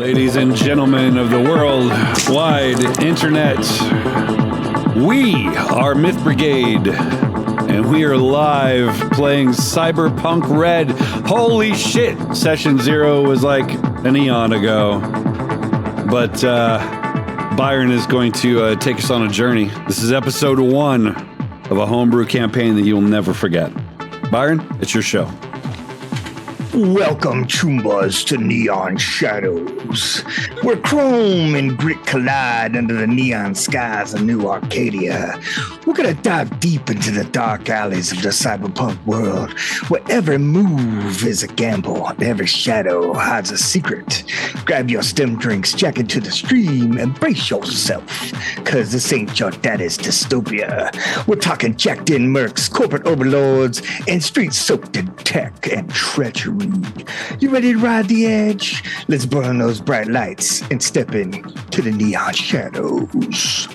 Ladies and gentlemen of the worldwide internet, we are Myth Brigade, and we are live playing Cyberpunk Red. Holy shit! Session 0 was like an eon ago. But Byron is going to take us on a journey. This is episode 1 of a homebrew campaign that you'll never forget. Byron, it's your show. Welcome, Chumbas, to Neon Shadows, where chrome and grit collide under the neon skies of New Arcadia. We're going to dive deep into the dark alleys of the cyberpunk world, where every move is a gamble, and every shadow hides a secret. Grab your stem drinks, jack into the stream, and brace yourself, because this ain't your daddy's dystopia. We're talking jacked-in mercs, corporate overlords, and street-soaked in tech and treachery. You ready to ride the edge? Let's burn those bright lights and step into the neon shadows.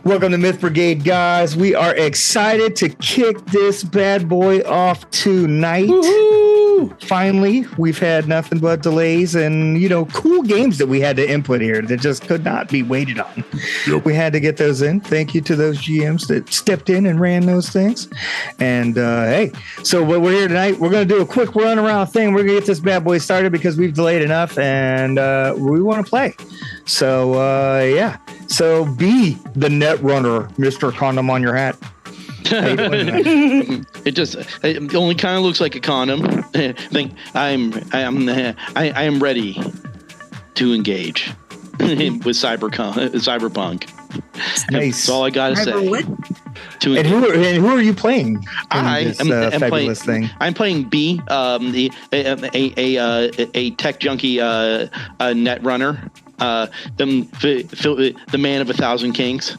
Welcome to Myth Brigade, guys. We are excited to kick this bad boy off tonight. Woo-hoo! Finally, we've had nothing but delays and, cool games that we had to input here that just could not be waited on. Yep. We had to get those in. Thank you to those GMs that stepped in and ran those things. And, hey, so we're here tonight. We're going to do a quick run around thing. We're going to get this bad boy started because we've delayed enough and we want to play. So, yeah. So be the net runner, Mr. Condom on your hat. It only kind of looks like a condom. I am ready to engage with Cyberpunk. Nice. That's all I gotta say. And who are you playing? I'm fabulous thing. I'm playing B, a tech junkie net runner. The man of 1,000 kings.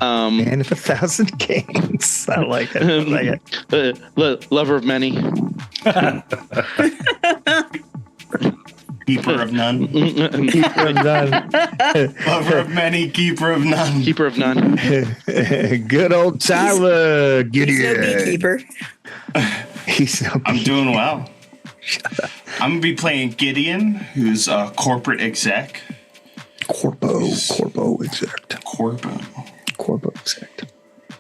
Man of 1,000 kings. I like it. Lover of many. Keeper of none. Keeper of none. Lover of many, keeper of none. Keeper of none. Good old Tyler Gideon. He's no beekeeper. I'm doing well. I'm going to be playing Gideon, who's a corporate exec. Corpo exec. Corpo exec.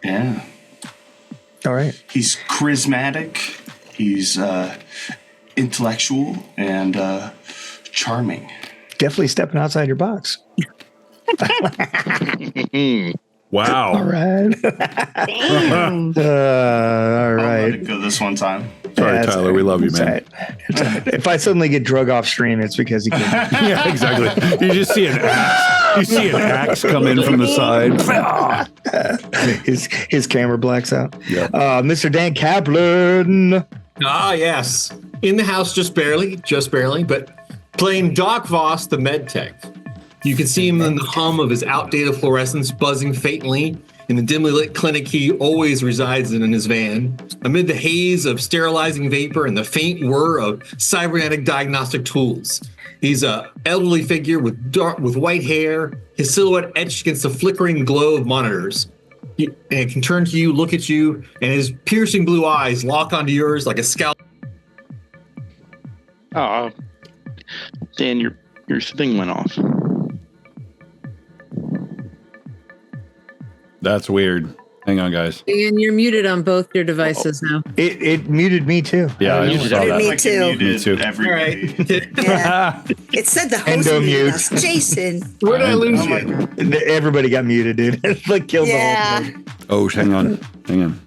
Yeah. All right. He's charismatic. He's intellectual and charming. Definitely stepping outside your box. Wow. All right. All right. I'll let it go this one time. Sorry, Tyler. We love you, man. It's all right. If I suddenly get drug off stream, it's because he can't. Yeah, exactly. You just see an axe. You see an axe come in from the side. His camera blacks out. Yep. Mr. Dan Kaplan. Ah, yes. In the house just barely, but playing Doc Voss, the med tech. You can see him in the hum of his outdated fluorescence buzzing faintly in the dimly lit clinic he always resides in his van, amid the haze of sterilizing vapor and the faint whir of cybernetic diagnostic tools. He's an elderly figure with white hair, his silhouette etched against the flickering glow of monitors. And can turn to you, look at you, and his piercing blue eyes lock onto yours like a scalp. Oh, Dan, your thing went off. That's weird. Hang on, guys. And you're muted on both your devices now. It muted me too. Yeah, I saw that. Me too. Me too. Every All right. Yeah. It said the host Endo muted mute. us. Jason. Where did I lose you? Everybody got muted, dude. Like killed the whole thing. Oh, hang on.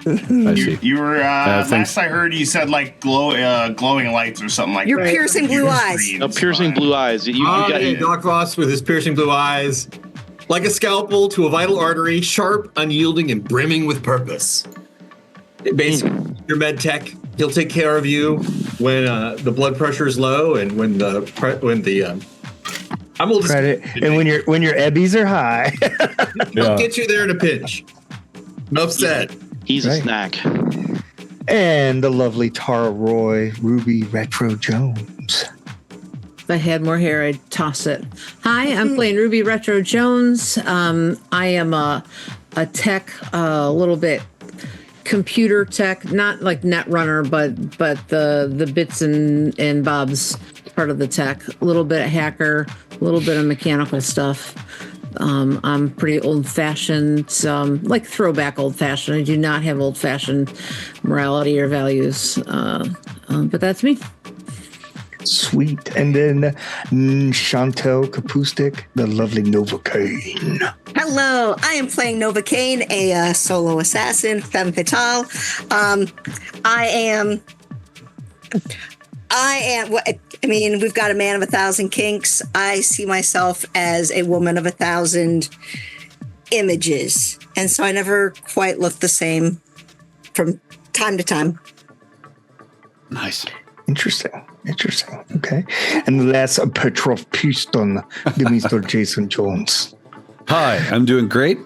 I see. You were thanks. last I heard you said like glowing lights or something like Your that. piercing blue eyes. Piercing blue eyes. You got it. Doc Voss with his piercing blue eyes, like a scalpel to a vital artery, sharp, unyielding, and brimming with purpose. Basically, your med tech. He'll take care of you when the blood pressure is low and when the Credit. And when your ebbies are high. He'll get you there in a pinch. Enough said. He's a snack. And the lovely Tara Roy, Ruby Retro Jones. If I had more hair, I'd toss it. Hi, I'm playing Ruby Retro Jones. I am a tech, a little bit computer tech, not like Netrunner, but the bits and bobs part of the tech. A little bit of hacker, a little bit of mechanical stuff. I'm pretty old-fashioned, like throwback old-fashioned. I do not have old-fashioned morality or values, but that's me. Sweet. And then Chantel Kapustik, the lovely Novocaine. Hello, I am playing Novocaine, a solo assassin, femme fatale. We've got a man of 1,000 kinks. I see myself as a woman of 1,000 images. And so I never quite look the same from time to time. Nice. Interesting. Okay. And the last, Petrov Pison, the Mr. Jason Jones. Hi, I'm doing great.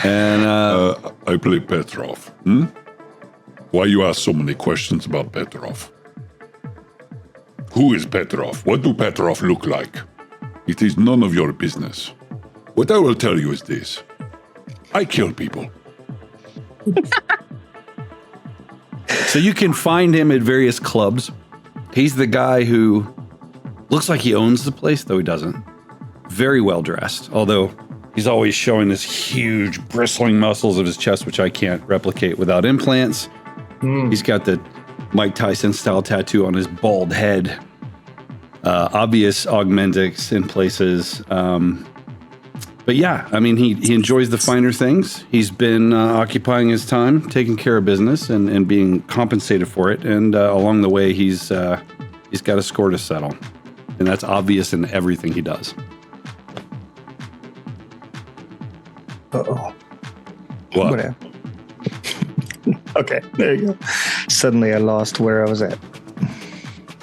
And I play Petrov. Why you ask so many questions about Petrov? Who is Petrov? What do Petrov look like? It is none of your business. What I will tell you is this. I kill people. So you can find him at various clubs. He's the guy who looks like he owns the place, though he doesn't. Very well dressed, although he's always showing this huge bristling muscles of his chest, which I can't replicate without implants. He's got the Mike Tyson style tattoo on his bald head. Obvious augmentics in places. But yeah, I mean, he enjoys the finer things. He's been occupying his time, taking care of business and being compensated for it. And along the way, he's got a score to settle. And that's obvious in everything he does. Uh-oh. What? Whatever. Okay, there you go. Suddenly I lost where I was at.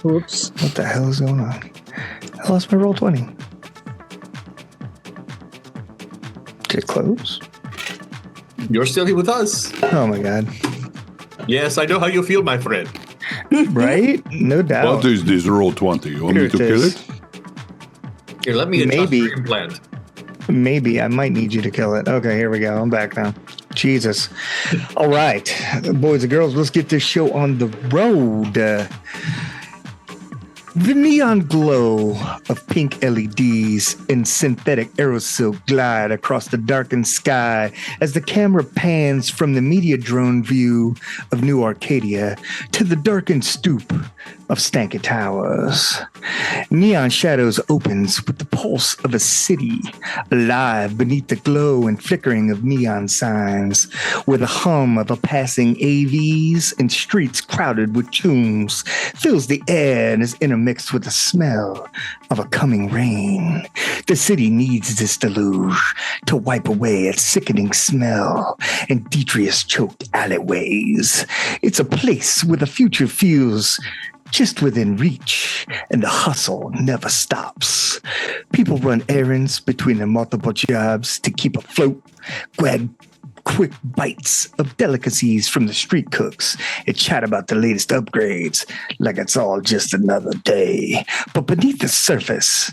Oops. What the hell is going on? I lost my roll 20. Did it close? You're still here with us. Oh my god. Yes, I know how you feel, my friend. Right? No doubt. What is this roll 20? You want me to kill it? Here, let me adjust Maybe. your implant. Maybe I might need you to kill it. Okay, here we go. I'm back now. Jesus. All right, boys and girls, let's get this show on the road. The neon glow of pink LEDs and synthetic aerosol glide across the darkened sky as the camera pans from the media drone view of New Arcadia to the darkened stoop of Stanky Towers. Neon Shadows opens with the pulse of a city alive beneath the glow and flickering of neon signs, where the hum of a passing AVs and streets crowded with tombs fills the air and is intermixed with the smell of a coming rain. The city needs this deluge to wipe away its sickening smell and detritus-choked alleyways. It's a place where the future feels just within reach, and the hustle never stops. People run errands between their multiple jobs to keep afloat, grab quick bites of delicacies from the street cooks, and chat about the latest upgrades like it's all just another day. But beneath the surface,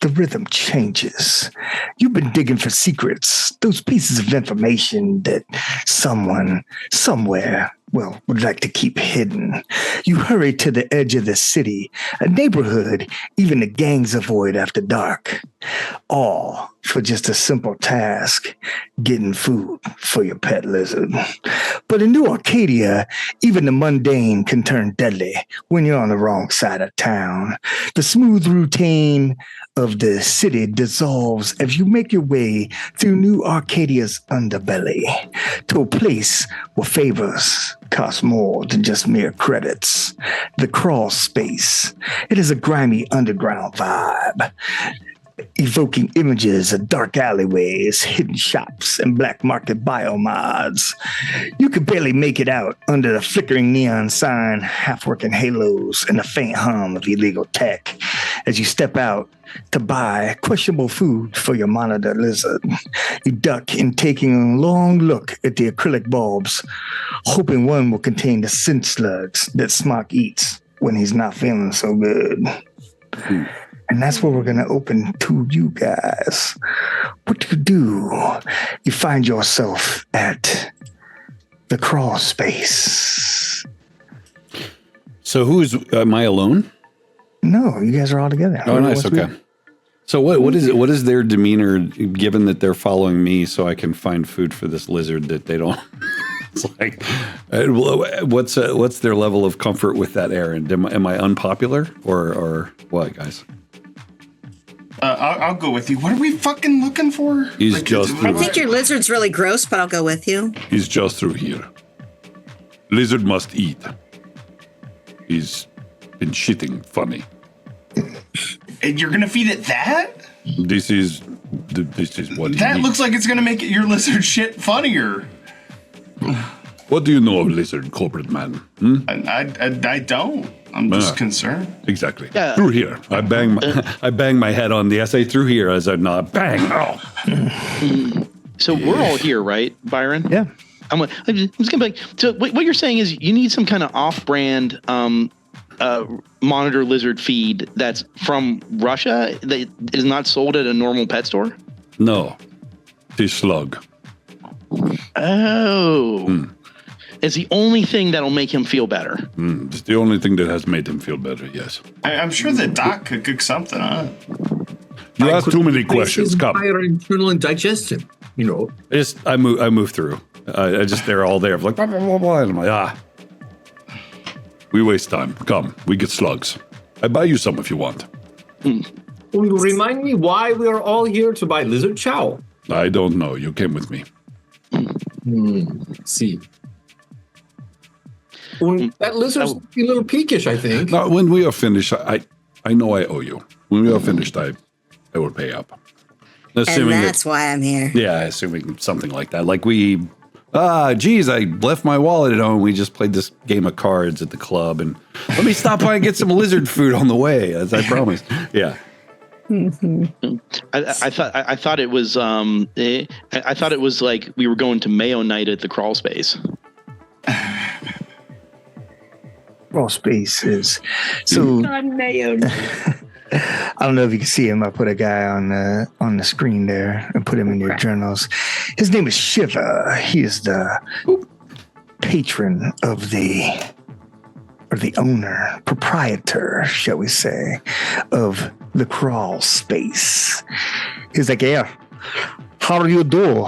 the rhythm changes. You've been digging for secrets, those pieces of information that someone, somewhere, would like to keep hidden. You hurry to the edge of the city, a neighborhood even the gangs avoid after dark. All for just a simple task, getting food for your pet lizard. But in New Arcadia, even the mundane can turn deadly when you're on the wrong side of town. The smooth routine of the city dissolves as you make your way through New Arcadia's underbelly to a place where favors cost more than just mere credits. The crawl space. It is a grimy underground vibe, evoking images of dark alleyways, hidden shops, and black market biomods. You could barely make it out under the flickering neon sign, half-working halos, and the faint hum of illegal tech as you step out to buy questionable food for your monitor lizard. You duck in taking a long look at the acrylic bulbs, hoping one will contain the scent slugs that Smok eats when he's not feeling so good. And that's where we're going to open to you guys. What you do, you find yourself at the crawl space. So am I alone? No, you guys are all together. Oh, nice. Okay. So what is their demeanor, given that they're following me, so I can find food for this lizard that they don't? It's like, what's their level of comfort with that errand? Am I unpopular or what, guys? I'll go with you. What are we fucking looking for? He's just I think your lizard's really gross, but I'll go with you. He's just through here. Lizard must eat. He's been shitting funny. And you're gonna feed it that? This is what That he looks like it's gonna make your lizard shit funnier. What do you know of lizard, corporate man? I don't. I'm just concerned. Exactly. Yeah. Through here. I bang my head on the essay through here as I nod. Bang. Oh. So we're all here, right, Byron? Yeah. I'm just gonna be like. So what you're saying is you need some kind of off-brand monitor lizard feed that's from Russia that is not sold at a normal pet store? No. This slug. Oh. It's the only thing that'll make him feel better. It's the only thing that has made him feel better, yes. I'm sure the doc could cook something up. You ask too many questions. Come. Higher internal and digestion, you know. I move through. They're all there. I'm like, blah, blah, blah, blah. And I'm like, we waste time. Come, we get slugs. I buy you some if you want. Will you remind me why we are all here to buy lizard chow? I don't know. You came with me. See. That lizard's a little peakish, I think. Now, when we are finished, I know I owe you. When we are finished, I will pay up. Assuming and that's why I'm here. Yeah, assuming something like that. Like geez, I left my wallet at home. We just played this game of cards at the club, and let me stop by and get some lizard food on the way, as I promised. Yeah. I thought it was I thought it was like we were going to Mayo night at the crawl space. Crawl space is so. Mayo. I don't know if you can see him. I put a guy on the screen there and put him in your journals. His name is Shiva. He is the patron of the owner, proprietor, shall we say, of the crawl space. He's like, yeah, how do you do?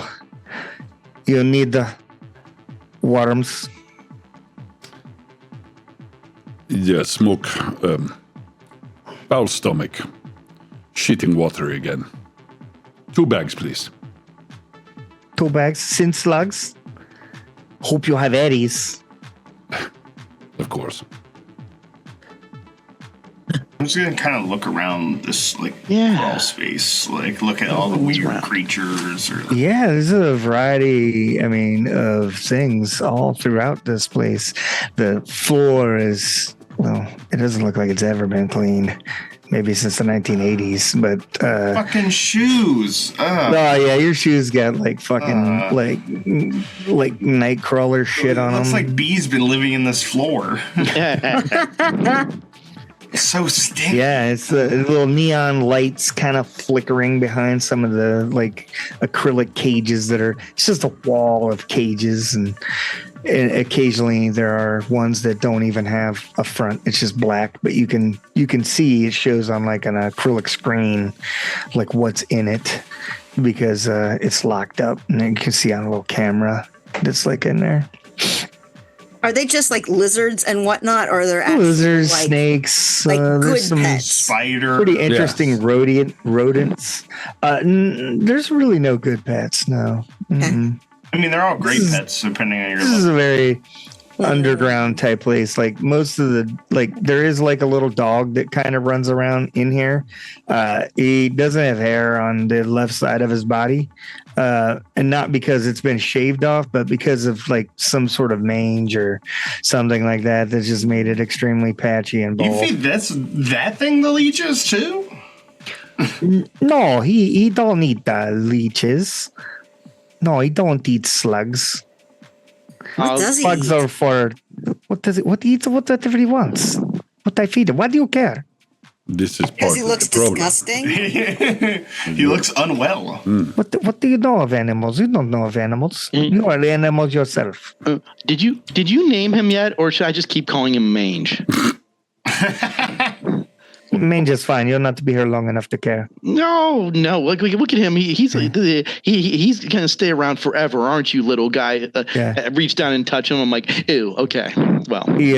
You need the worms? Yeah, smoke. Foul stomach. Shitting water again. 2 bags, please. 2 bags, sin slugs. Hope you have Eddies. Of course. I'm just gonna kind of look around this crawl space, look at all the weird creatures. Yeah, there's a variety. Of things all throughout this place. The floor is it doesn't look like it's ever been cleaned. Maybe since the 1980s, but fucking shoes. Oh yeah, your shoes got fucking like night crawler shit on them. Looks like bees been living in this floor. It's so stinky. Yeah, it's the little neon lights kind of flickering behind some of the acrylic cages it's just a wall of cages, and occasionally there are ones that don't even have a front. It's just black, but you can see it shows on an acrylic screen what's in it because it's locked up, and you can see on a little camera that's in there. Are they just lizards and whatnot, or are there actually lizards, snakes, good some pets? Spider, pretty interesting rodents. There's really no good pets. No. Okay. They're all great pets depending on your This is a very underground type place. Most of the there is a little dog that kind of runs around in here. He doesn't have hair on the left side of his body, and not because it's been shaved off, but because of some sort of mange or something like that that's just made it extremely patchy and bald. You feed that thing the leeches too? No, he don't eat leeches. No, he don't eat slugs. What does he Slugs eat? are for what he eats whatever he wants. What I feed him. Why do you care? This is Because part he of looks the problem. disgusting. He looks unwell. What do you know of animals? You don't know of animals. You are animals yourself. Did you name him yet, or should I just keep calling him Mange? Manja's fine. You'll not be here long enough to care. No. Look at him. He's gonna stay around forever, aren't you, little guy? I reach down and touch him. I'm like, ew. Okay. Well, He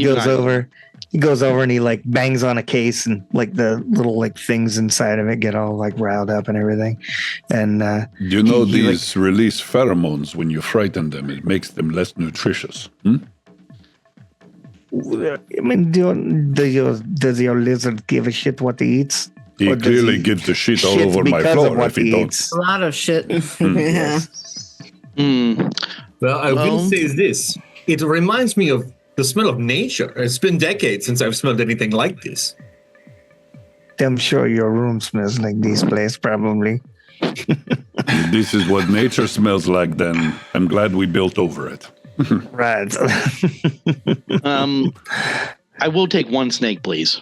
goes over. He goes over and he like bangs on a case, and like the little like things inside of it get all like riled up and everything. And you know, these release pheromones when you frighten them. It makes them less nutritious. I mean, does your lizard give a shit what he eats? He clearly gives a shit all over my floor if he don't. A lot of shit. Yeah. Well, I will say this. It reminds me of the smell of nature. It's been decades since I've smelled anything like this. I'm sure your room smells like this place, probably. This is what nature smells like, then I'm glad we built over it. Right. I will take one snake, please.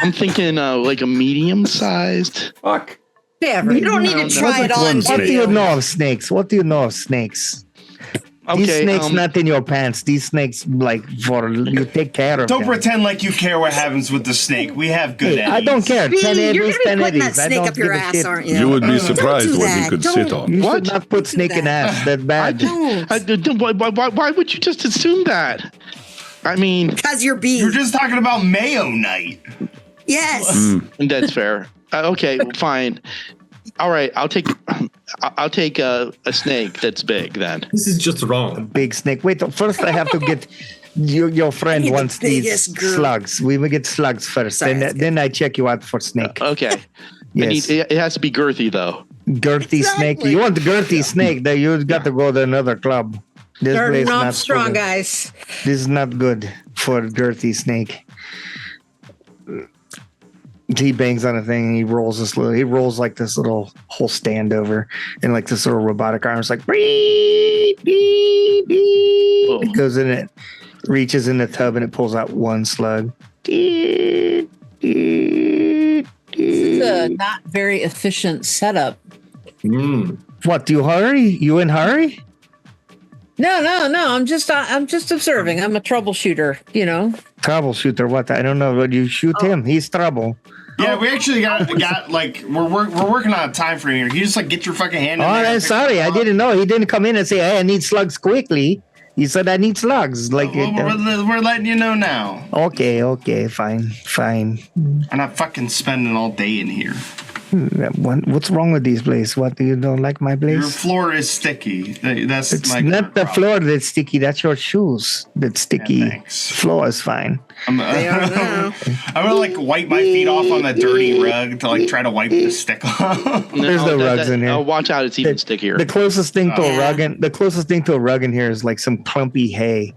I'm thinking like a medium-sized. Fuck. Yeah, You don't need to try it on. What do you know of snakes? Okay, These snakes not in your pants. These snakes, like, for you take care of Don't them. pretend like you care what happens with the snake. We have good Hey, I don't care. 10 You're eddies, going to 10 be putting that eddies. I snake don't up your give a ass, shit. aren't you? You would be surprised do what that. you could Don't. sit on. You What? should not put snake in ass. That's bad. Why would you just assume that? I mean, Because you're beef. You're just talking about mayo night. Yes. that's fair. Okay, fine. All right, I'll take a snake that's big then. This is just wrong. Big snake. Wait, first I have to get your friend need the wants these biggest group. slugs. We will get slugs first. Sorry, that's Then I check you out for snake. Okay. Yes. It has to be girthy though. Girthy snake. Exactly. You want the girthy snake? Then you got to go to another club. This place Starting off not strong, good. guys. This is not good for girthy snake. He bangs on a thing and he rolls like this little whole stand over and like this little robotic arm. It's like beep, beep, beep. Oh. It goes in it, reaches in the tub and it pulls out one slug. This is a not very efficient setup. What, do you hurry? You in hurry? No. I'm just observing. I'm a troubleshooter, you know. Troubleshooter, what? I don't know. But you shoot him. He's trouble. Yeah, we actually got like we're working on a time frame here. You just like get your fucking hand in Oh, there. I'm sorry. I didn't know. He didn't come in and say, hey, I need slugs quickly. He said, I need slugs. Like, We're letting you know now. Okay, fine. I'm not fucking spending all day in here. What's wrong with these place? What, you don't like my Your place? floor is sticky. That's It's my not the problem. floor that's sticky. That's your shoes that's sticky. Yeah, thanks. Floor is fine. They are now. I'm gonna like wipe my feet off on the dirty rug to like try to wipe the stick off. There's no rugs in here. Oh, watch out! It's even stickier. The closest thing to a rug in here is like some clumpy hay.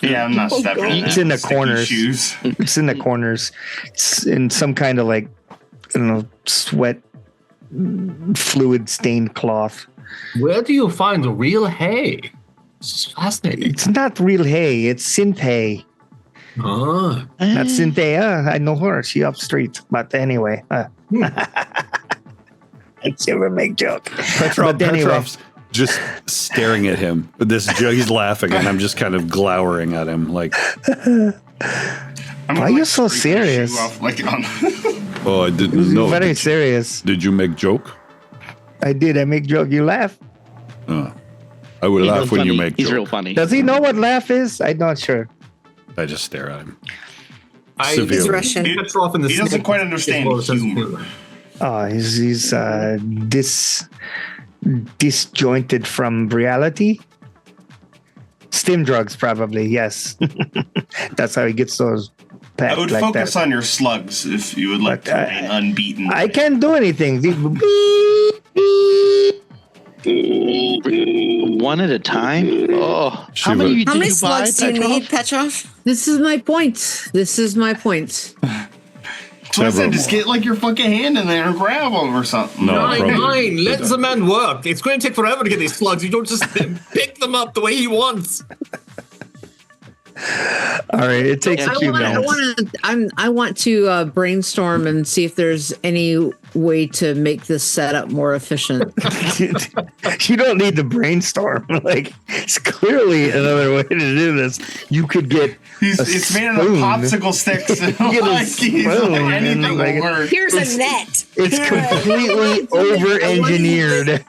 Yeah, I'm not stepping in It's that in the sticky corners. shoes. It's in the corners. It's in some kind of like, I don't know, sweat, fluid stained cloth. Where do you find real hay? This is fascinating. It's not real hay. It's synth hay. Ah. Not Cynthia. I know her. She up street. But anyway. I never make joke. Petrov's just staring at him. This joke, he's laughing, and I'm just kind of glowering at him. Like, I'm Why gonna, are you like, so scrape my shoe serious? off, like, on oh, I didn't know. Very serious. Did you make joke? I did. I make joke. You laugh. I will He's laugh real when you funny. make He's joke. real funny. Does he know what laugh is? I'm not sure. I just stare at him. He's Severely. Russian. Petrov and the He doesn't snake quite understand is more humor. Oh, he's disjointed from reality. Stim drugs, probably. Yes, that's how he gets those. I would like focus that. on your slugs if you would like But, to remain unbeaten. I can't do anything. One at a time. Oh, how Shiva. many How did many you buy, slugs do you Petrov? need, Petrov? This is my point. So I said, just get like your fucking hand in there and grab them or something. No. Nine, probably. let the man work. It's going to take forever to get these slugs. You don't just pick them up the way he wants. All right, it takes a few minutes. I want to brainstorm and see if there's any way to make this setup more efficient. You don't need to brainstorm. Like, it's clearly another way to do this. You could get it's made out of popsicle sticks. Anything will work. Here's a net. It's completely over-engineered.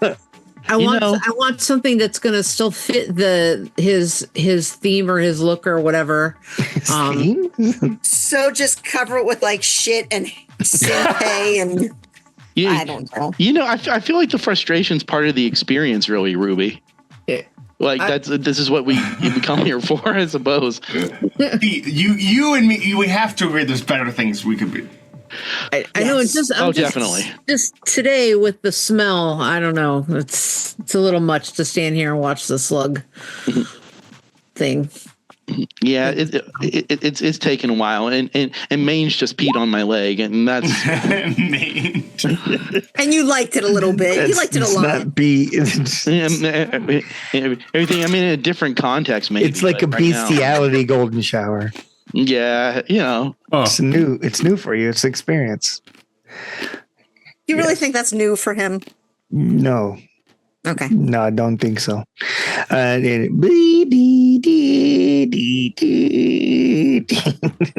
I want something that's going to still fit his theme or his look or whatever. So just cover it with like shit and simpay and I don't know. I feel like the frustration's part of the experience, really, Ruby. Like this is what we come here for, I suppose. You and me, we have to agree. There's better things we could be. I know it's just definitely. Just today with the smell, I don't know. It's a little much to stand here and watch the slug thing. Yeah, it's taken a while, and Mange just peed on my leg, and that's Mange. And you liked it a little bit. You liked it a lot. Everything. I mean, in a different context, maybe. It's like a bestiality golden shower. Yeah, It's new. It's new for you. It's experience. You really think that's new for him? No. Okay. No, I don't think so.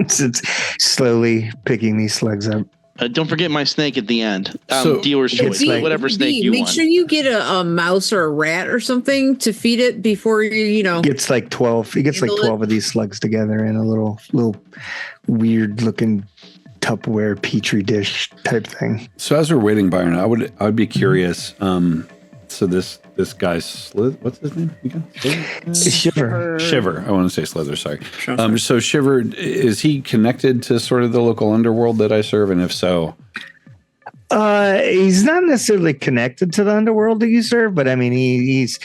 It's slowly picking these slugs up. Don't forget my snake at the end. So dealer's choice, whatever snake you want. Make sure you get a mouse or a rat or something to feed it before you Gets like 12. He gets like 12 of these slugs together in a little weird looking Tupperware petri dish type thing. So as we're waiting, Byron, I would be curious. So this guy's what's his name again? Shiver. I want to say Slither. Sorry. So Shiver, is he connected to sort of the local underworld that I serve? And if so, he's not necessarily connected to the underworld that you serve, but I mean he's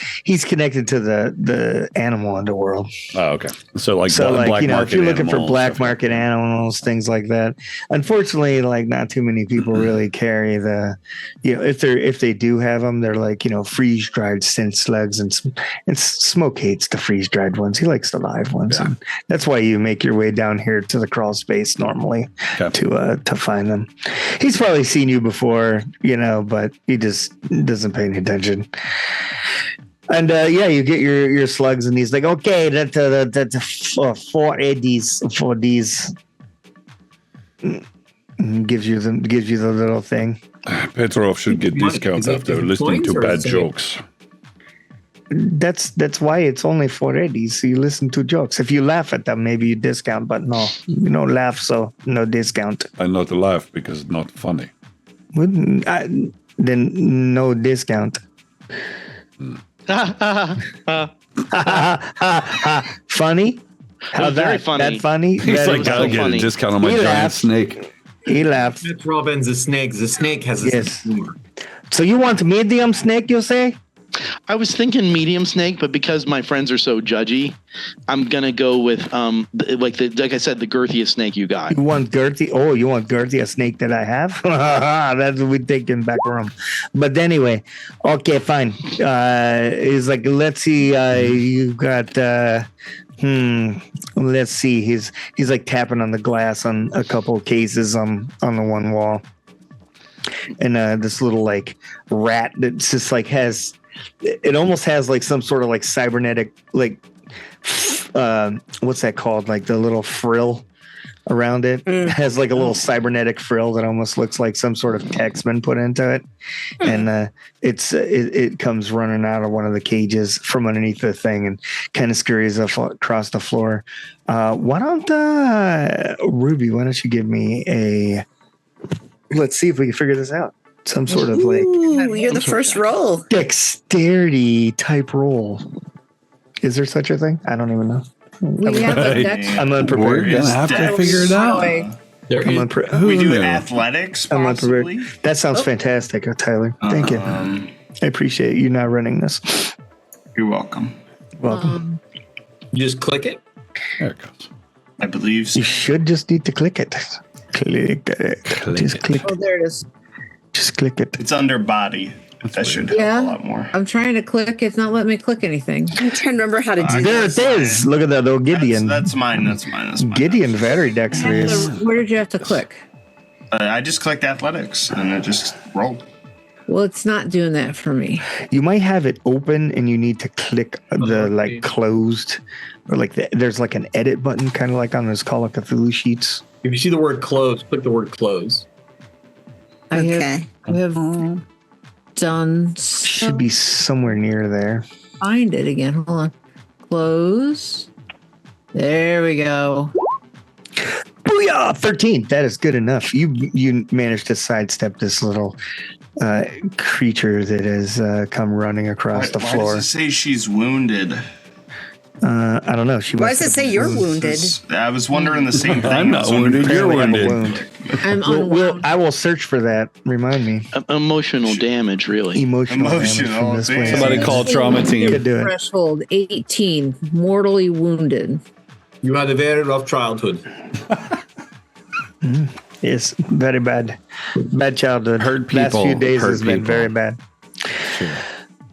connected to the animal underworld. Oh, okay. So black if you're looking for black stuff. market animals, things like that. Unfortunately, like not too many people really carry the, if they do have them, they're like freeze dried scent slugs, and Smok hates the freeze dried ones. He likes the live ones, and that's why you make your way down here to the crawl space normally to find them. He's probably seen you before, but he just doesn't pay any attention. And you get your slugs, and he's like, okay, that's 4 eddies for these. Gives you the little thing. Petrov should get discounts after listening to bad jokes. That's why it's only 4 eddies. So you listen to jokes. If you laugh at them, maybe you discount, but no, you don't laugh, so no discount. I not laugh because it's not funny. Then no discount. Funny? How's very that? funny. That funny? He's like, I'll get a discount on my giant snake. He laughs. Petrov a snake. The snake has a sense of humor. So you want medium snake, you say? I was thinking medium snake, but because my friends are so judgy, I'm gonna go with like I said, the girthiest snake you got. You want girthy? Oh, you want girthy, a snake that I have? That's what we take in back room. But anyway, okay, fine. He's like, let's see. You got. Let's see. He's like tapping on the glass on a couple of cases on the one wall, and this little like rat that just like has. It almost has like some sort of like cybernetic, like what's that called? Like the little frill around it. It has like a little cybernetic frill that almost looks like some sort of text been put into it. And it comes running out of one of the cages from underneath the thing and kind of scurries across the floor. Why don't Ruby, why don't you give me let's see if we can figure this out. Some sort of like... Ooh, you're the first roll. Dexterity type roll. Is there such a thing? I don't even know. I'm unprepared. We're going to have to figure it out. We do athletics, possibly. That sounds fantastic, Tyler. Thank you. I appreciate you not running this. You're welcome. Welcome. You just click it? There it goes. I believe so. You should just need to click it. Click it. Just click it. Oh, there it is. Just click it. It's under body. That should help a lot more. I'm trying to click. It's not letting me click anything. I'm trying to remember how to do There this. it is. Look at that little Gideon. That's mine. Gideon, very dexterous. Where did you have to click? I just clicked athletics and it just rolled. Well, it's not doing that for me. You might have it open and you need to click the like closed or like there's like an edit button, kind of like on those Call of Cthulhu sheets. If you see the word close, click the word close. I Okay. have done. Should be somewhere near there. Find it again. Hold on. Close. There we go. Booyah! 13. That is good enough. You managed to sidestep this little creature that has come running across the floor. Why does it say she's wounded? I don't know. Why does it say you're wounded? I was wondering the same thing. I'm not wounded. You're wounded. I'm unwound. I will search for that. Remind me. Emotional damage, really. Emotional damage from this way. Somebody call trauma team. Could do it. Threshold 18. Mortally wounded. You had a very rough childhood. Yes, very bad. Bad childhood. Hurt people. Last few days Hurt has been people. very bad. Sure.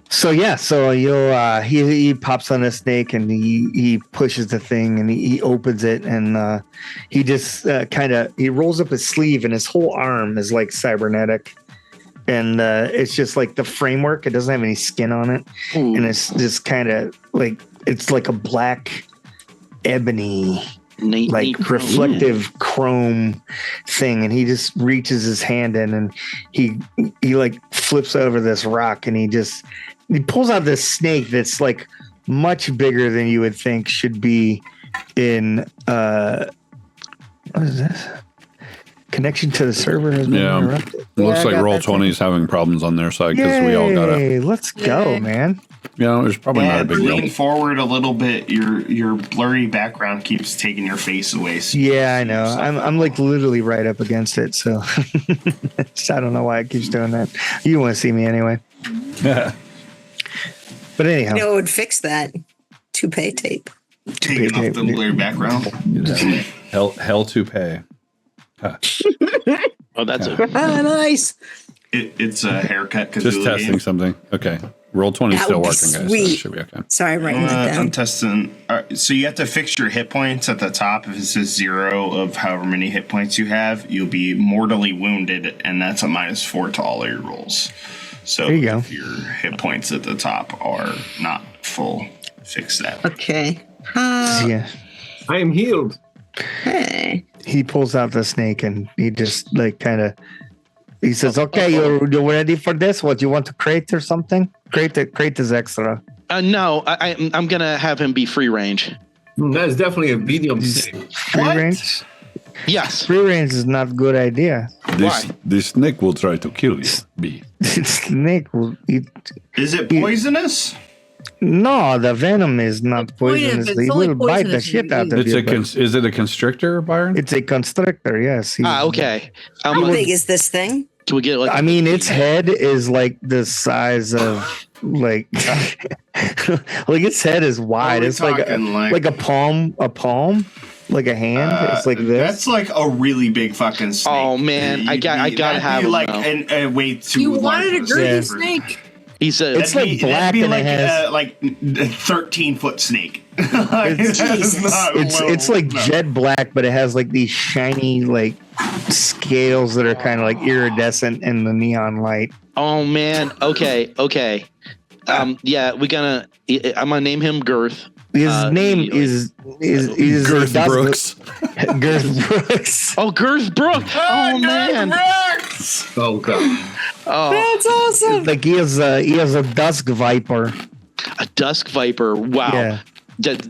So yeah, so you'll he pops on a snake and he pushes the thing and he opens it and he just he rolls up his sleeve and his whole arm is like cybernetic and it's just like the framework. It doesn't have any skin on it. Ooh. And it's just kind of like it's like a black ebony like reflective chrome thing, and he just reaches his hand in and he like flips over this rock and he pulls out this snake that's like much bigger than you would think should be in what is this? Connection to the server has been interrupted. It looks I like got Roll that 20 is having problems on their side because we all got it. Yay, let's go, man. You know, it's probably not a big lean deal. forward a little bit. Your blurry background keeps taking your face away. So Yeah, I know. I'm like literally right up against it, so I don't know why it keeps doing that. You want to see me anyway. But anyhow. You know, it would fix that. Toupee tape. taking off the blurry background. Hell to pay. Oh, that's a nice. It's a haircut. Just testing something. Okay. Roll 20 is That still would be working, guys. So it sweet. should be okay. Sorry, I'm writing that down. I'm testing. So you have to fix your hit points at the top. If it says 0 of however many hit points you have, you'll be mortally wounded, and that's a -4 to all of your rolls. So There you go. if your hit points at the top are not full, fix that. Okay. Yeah. I am healed. Hey. He pulls out the snake and he just like kind of he says, "Okay, you're ready for this? What you want to crate or something? Crate is extra." No, I'm gonna have him be free range. That is definitely a medium snake. Free range. Yes. Free range is not a good idea. This snake will try to kill you. B. Snake will eat. Is it poisonous? No, the venom is not poisonous. It's He only will bite the poisonous shit if you out of eat It's you. is it a constrictor, Byron? It's a constrictor, yes. Okay. How big is this thing? Can we get like? I mean, its head is like the size of like, like its head is wide. we It's like talking like a palm, like a hand. It's like this. That's like a really big fucking snake. Oh, man. I gotta that'd have be him like now. a way too. You large wanted a of girthy Yeah. snake. He said, It's like black that'd be and like it has. like a 13-foot snake. It's like jet black, but it has like these shiny like scales that are kind of like iridescent in the neon light. "Oh man, okay. Yeah, I'm gonna name him Girth. His name is Girth Brooks. Girth Brooks. Oh, Girth Brook. Oh man. Oh god. Oh, That's awesome. Like he has a dusk viper. a dusk viper. Wow. Yeah.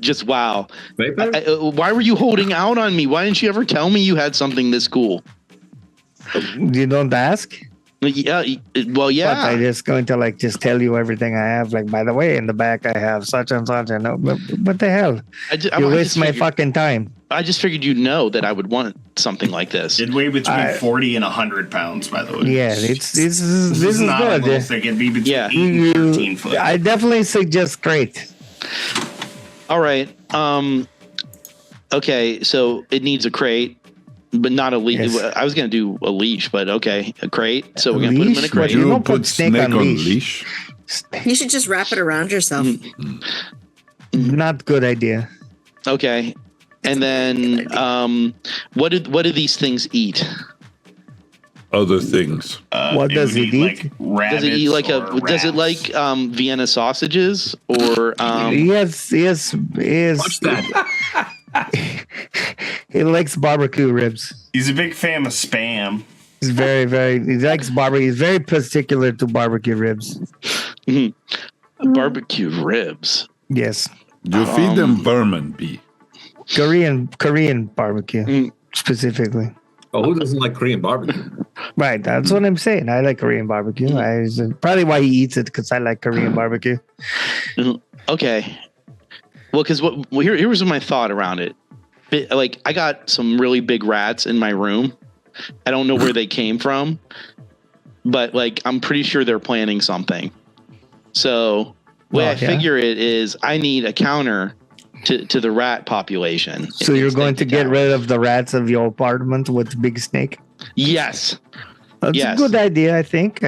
Just wow. Viper? Why were you holding out on me? Why didn't you ever tell me you had something this cool? You don't ask? Yeah. Well, yeah. But I just going to like just tell you everything I have. Like, by the way, in the back I have such and such. And what the hell? You waste my fucking time. I just figured you'd know that I would want something like this. It weigh between 40 and 100 pounds, by the way. Yeah, this is not a good. little thick. It'd be between Yeah. 8 and 13 foot. I definitely suggest crate. All right. Okay. So it needs a crate. But not a leash. Yes. I was going to do a leash, but okay, a crate. So we're going to put him in a Leash? crate. You You don't put put snake snake on on leash. leash. You should just wrap it around yourself. Not good idea. Okay, and then what do these things eat? Other things. What does would it eat? eat? Like Does it eat like rabbits or Does it like rats. Vienna sausages or? Yes. Watch that. He likes barbecue ribs. He's a big fan of spam. He's he likes barbecue. He's very particular to barbecue ribs. Barbecue ribs. Yes. You feed them vermin, B. Korean barbecue specifically. Oh, who doesn't like Korean barbecue? Right. That's what I'm saying. I like Korean barbecue. Probably why he eats it, because I like Korean barbecue. Okay. Well, because here was my thought around it. Like, I got some really big rats in my room. I don't know where they came from, but like I'm pretty sure they're planning something. So the way I figure it is, I need a counter to the rat population. So you're going to get rid of the rats of your apartment with big snake? Yes. That's Yes. a good idea, I think.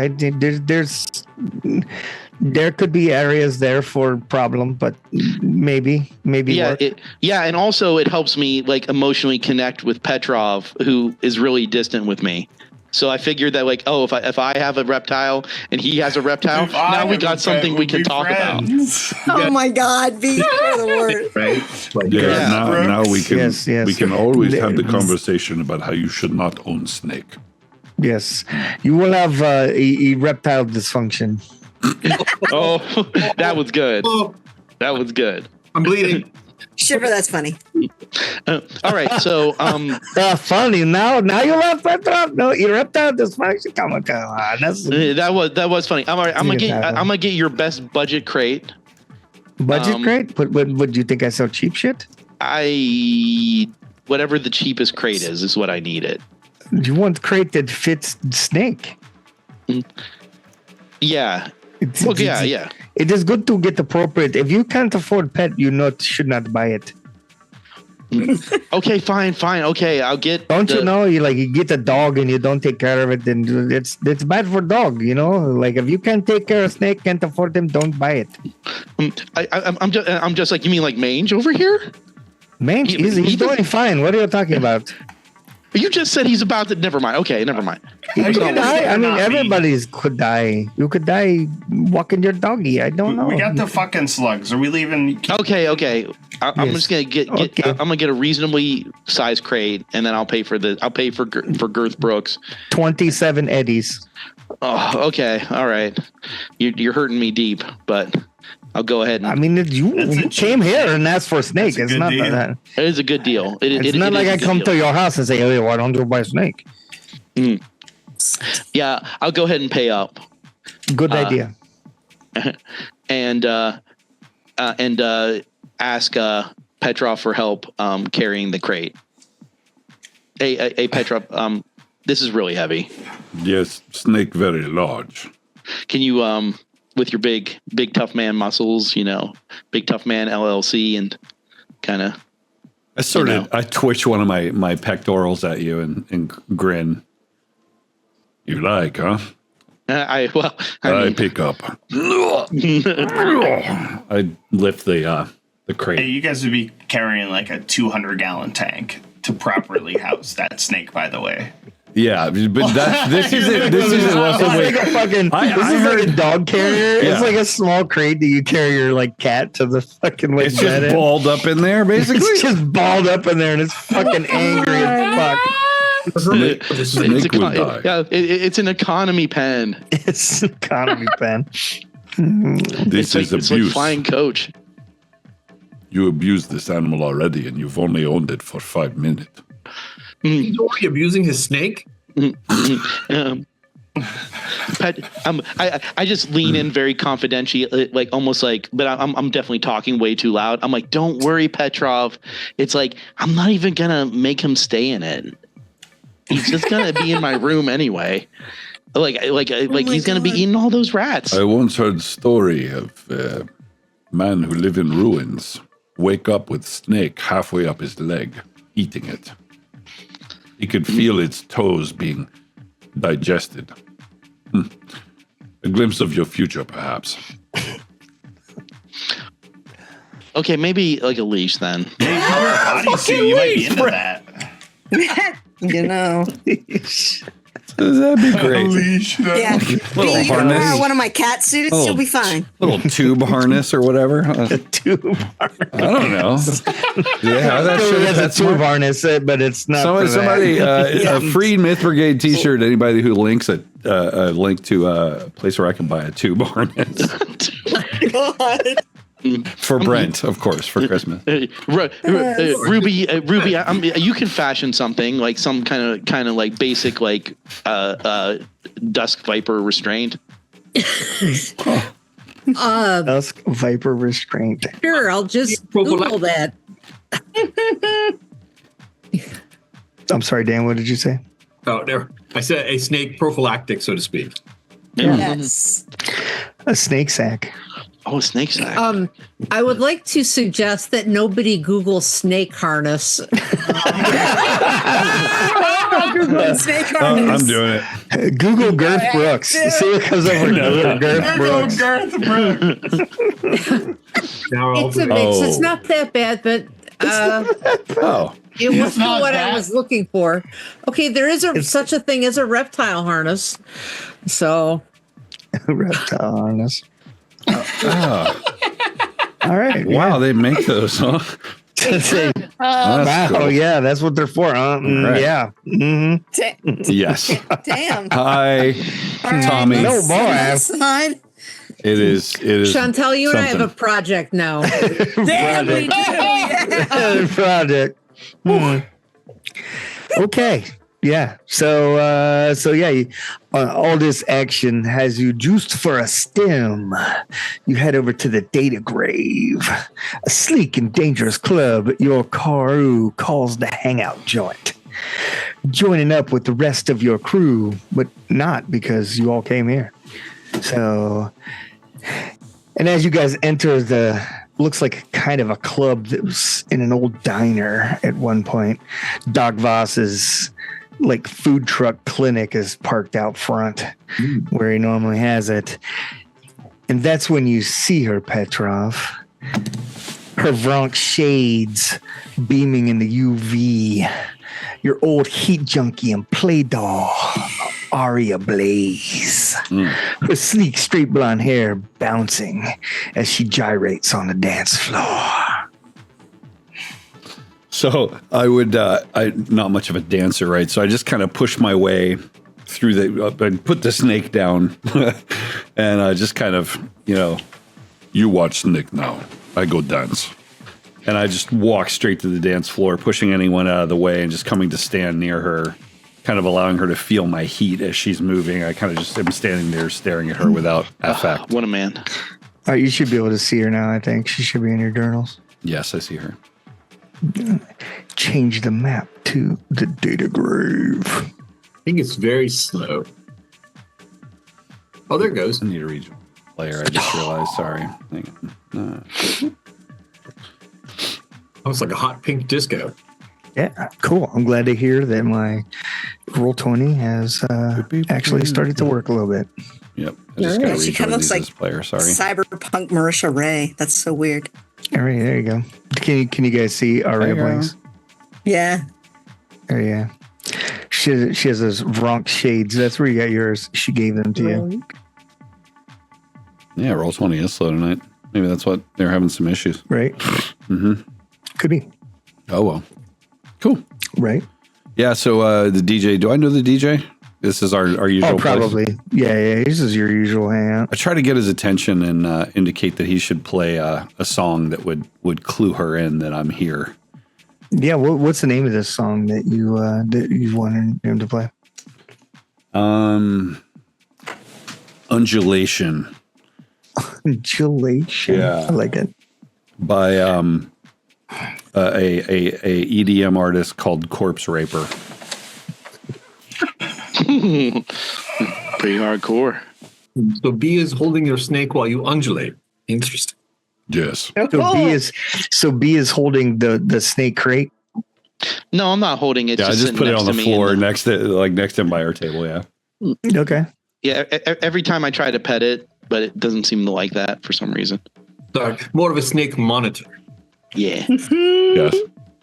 There could be areas there for problem, but maybe Yeah, work. and also it helps me like emotionally connect with Petrov, who is really distant with me. So I figured that like, oh, if I have a reptile and he has a reptile, now we got something we can talk about. Oh my God, be the word. Right? Like, Yeah, now we can Yes. we can always have the conversation about how you should not own snake. Yes, you will have a reptile dysfunction. Oh, that was good. Oh, That was good. I'm bleeding. Shiver, that's funny. All right, so Funny. Now you love Petrov. No, you reptile dysfunction. Come on. That's that was funny. I'm all right. I'm You can have gonna get your best budget crate. budget crate. But do you think I sell cheap shit? Whatever the cheapest crate is what I need it. You want crate that fits snake? Yeah. It's- Well, it's- yeah. It is good to get appropriate. If you can't afford pet, should not buy it. Okay, fine. Okay, I'll get. Don't you know? You get a dog and you don't take care of it, then it's bad for dog. Like if you can't take care of snake, can't afford them, don't buy it. I'm just like, you mean like Mange over here? Man, He he's doesn't- doing fine. What are you talking about? You just said he's about to. Never mind. Okay, never mind. He could Yeah, die. I mean, not me. everybody's could die. You could die walking your doggy. I don't know. We got the fucking slugs. Are we leaving? Okay. I'm Yes. just gonna get. Okay. I'm gonna get a reasonably sized crate, and then I'll pay for Girth Brooks. 27 eddies. Oh, okay. All right. You're hurting me deep, but I'll go ahead and. I mean, you came here and asked for snake. That's a It's good not deal. that. It is a good deal. It's not like I come to your house and say, "Hey, why don't you buy snake?" Yeah, I'll go ahead and pay up, Good idea. and ask Petrov for help carrying the crate. Hey, Petrov, this is really heavy. Yes, snake very large. Can you with your big tough man muscles, big tough man LLC, and kind of. I twitch one of my pectorals at you and grin. You like, huh? I I mean, pick up. I lift the Hey, crate. you guys would be carrying like a 200-gallon tank to properly house that snake. By the way, Yeah, but this isn't what's the It's way. like a fucking. I This is like a heard- dog carrier. Yeah. It's like a small crate that you carry your like cat to the fucking. It's just balled up in there, basically. It's just balled up in there and it's fucking angry as fuck. Snake, it's will die. it's an economy pen. It's an economy pen. This is It's like abuse. flying coach. You abused this animal already, and you've only owned it for 5 minutes. He's already abusing his snake. I just lean in very confidentially, like almost like, but I'm definitely talking way too loud. I'm like, don't worry, Petrov. It's like I'm not even gonna make him stay in it. He's just gonna be in my room anyway. Like he's gonna be eating all those rats. I once heard a story of a man who live in ruins wake up with snake halfway up his leg, eating it. He could feel its toes being digested. A glimpse of your future, perhaps. Okay, maybe like a leash then. Bodysuit, you might be into that. You know. That'd be great. Yeah. Little You can harness. wear one of my cat suits, Oh. you'll be fine. Little tube harness or whatever. Tube harness. I don't know. Do they have that shit? It's a That's tube harness, but it's not. somebody a free Myth Brigade T-shirt. Anybody who links a link to a place where I can buy a tube harness God. for Brent, of course, for Christmas. Ruby, you can fashion something like some kind of like basic like dusk viper restraint. Dusk viper restraint. Sure, I'll just Google that. I'm sorry, Dan. What did you say? Oh, there. I said a snake prophylactic, so to speak. Yes. A snake sack. Oh, snake sack. I would like to suggest that nobody Google snake harness. Snake harness. I'm doing it. Google Girth Brooks. See what comes up with Girth Brooks. Now It's a mix. It's not that bad, but Oh, it was not what I was looking for. Okay, there is such a thing as a reptile harness. So Reptile harness. oh. All right. Wow, they make those, huh? Yeah. That's Wow. cool. Yeah, that's what they're for, huh? Right. Yeah. Mm-hmm. Yes. Damn. Hi, Tommy. No more. Side. It is. Chantel, you and I have a something. project now. Damn, we do. Yeah. Project. Okay. Yeah. So yeah, all this action has you juiced for a stem. You head over to the Data Grave, a sleek and dangerous club your Karu calls the Hangout Joint. Joining up with the rest of your crew, but not because you all came here. So, and as you guys enter looks like kind of a club that was in an old diner at one point, Doc Voss's like food truck clinic is parked out front where he normally has it. And that's when you see her, Petrov. Her Vronk shades beaming in the UV. Your old heat junkie and play doll, Aria Blaze. Her sleek, straight blonde hair bouncing as she gyrates on the dance floor. So I would, not much of a dancer, right? So I just kind of push my way through and put the snake down, and I just kind of, you watch snake now. I go dance, and I just walk straight to the dance floor, pushing anyone out of the way, and just coming to stand near her, kind of allowing her to feel my heat as she's moving. I kind of just am standing there, staring at her without affect. What a man. All right, you should be able to see her now. I think she should be in your journals. Yes, I see her. Change the map to the Data Grave. I think it's very slow. Oh, there it goes. I need a regional player. I just realized. Sorry. Hang on. Oh, it's like a hot pink disco. Yeah, cool. I'm glad to hear that my Roll20 has actually started to work a little bit. Yep. I just got to She kind rejoin of these looks like as player. Sorry. Cyberpunk Marisha Ray. That's so weird. All right, there you go. Can you guys see Aria There you Blaze? Yeah. Oh yeah. She has those Vronk shades. That's where you got yours. She gave them to you. Yeah, Roll20 is slow tonight. Maybe that's what they're having some issues. Right? Mm-hmm. Could be. Oh, well. Cool. Right? Yeah, so the DJ, do I know the DJ? This is our usual Oh, probably. place. Yeah. This is your usual hangout. I try to get his attention and indicate that he should play a song that would clue her in that I'm here. Yeah. What's the name of this song that you wanted him to play? Undulation. Undulation. Yeah. I like it. By a EDM artist called Corpse Raper. Pretty hardcore. So B is holding your snake while you undulate. Interesting. Yes. So B is holding the snake crate. No, I'm not holding it. Yeah, just just put it on the me floor next to him by our table. Yeah. Okay. Yeah, every time I try to pet it, but it doesn't seem to like that for some reason. Sorry, more of a snake monitor. Yeah. Yes.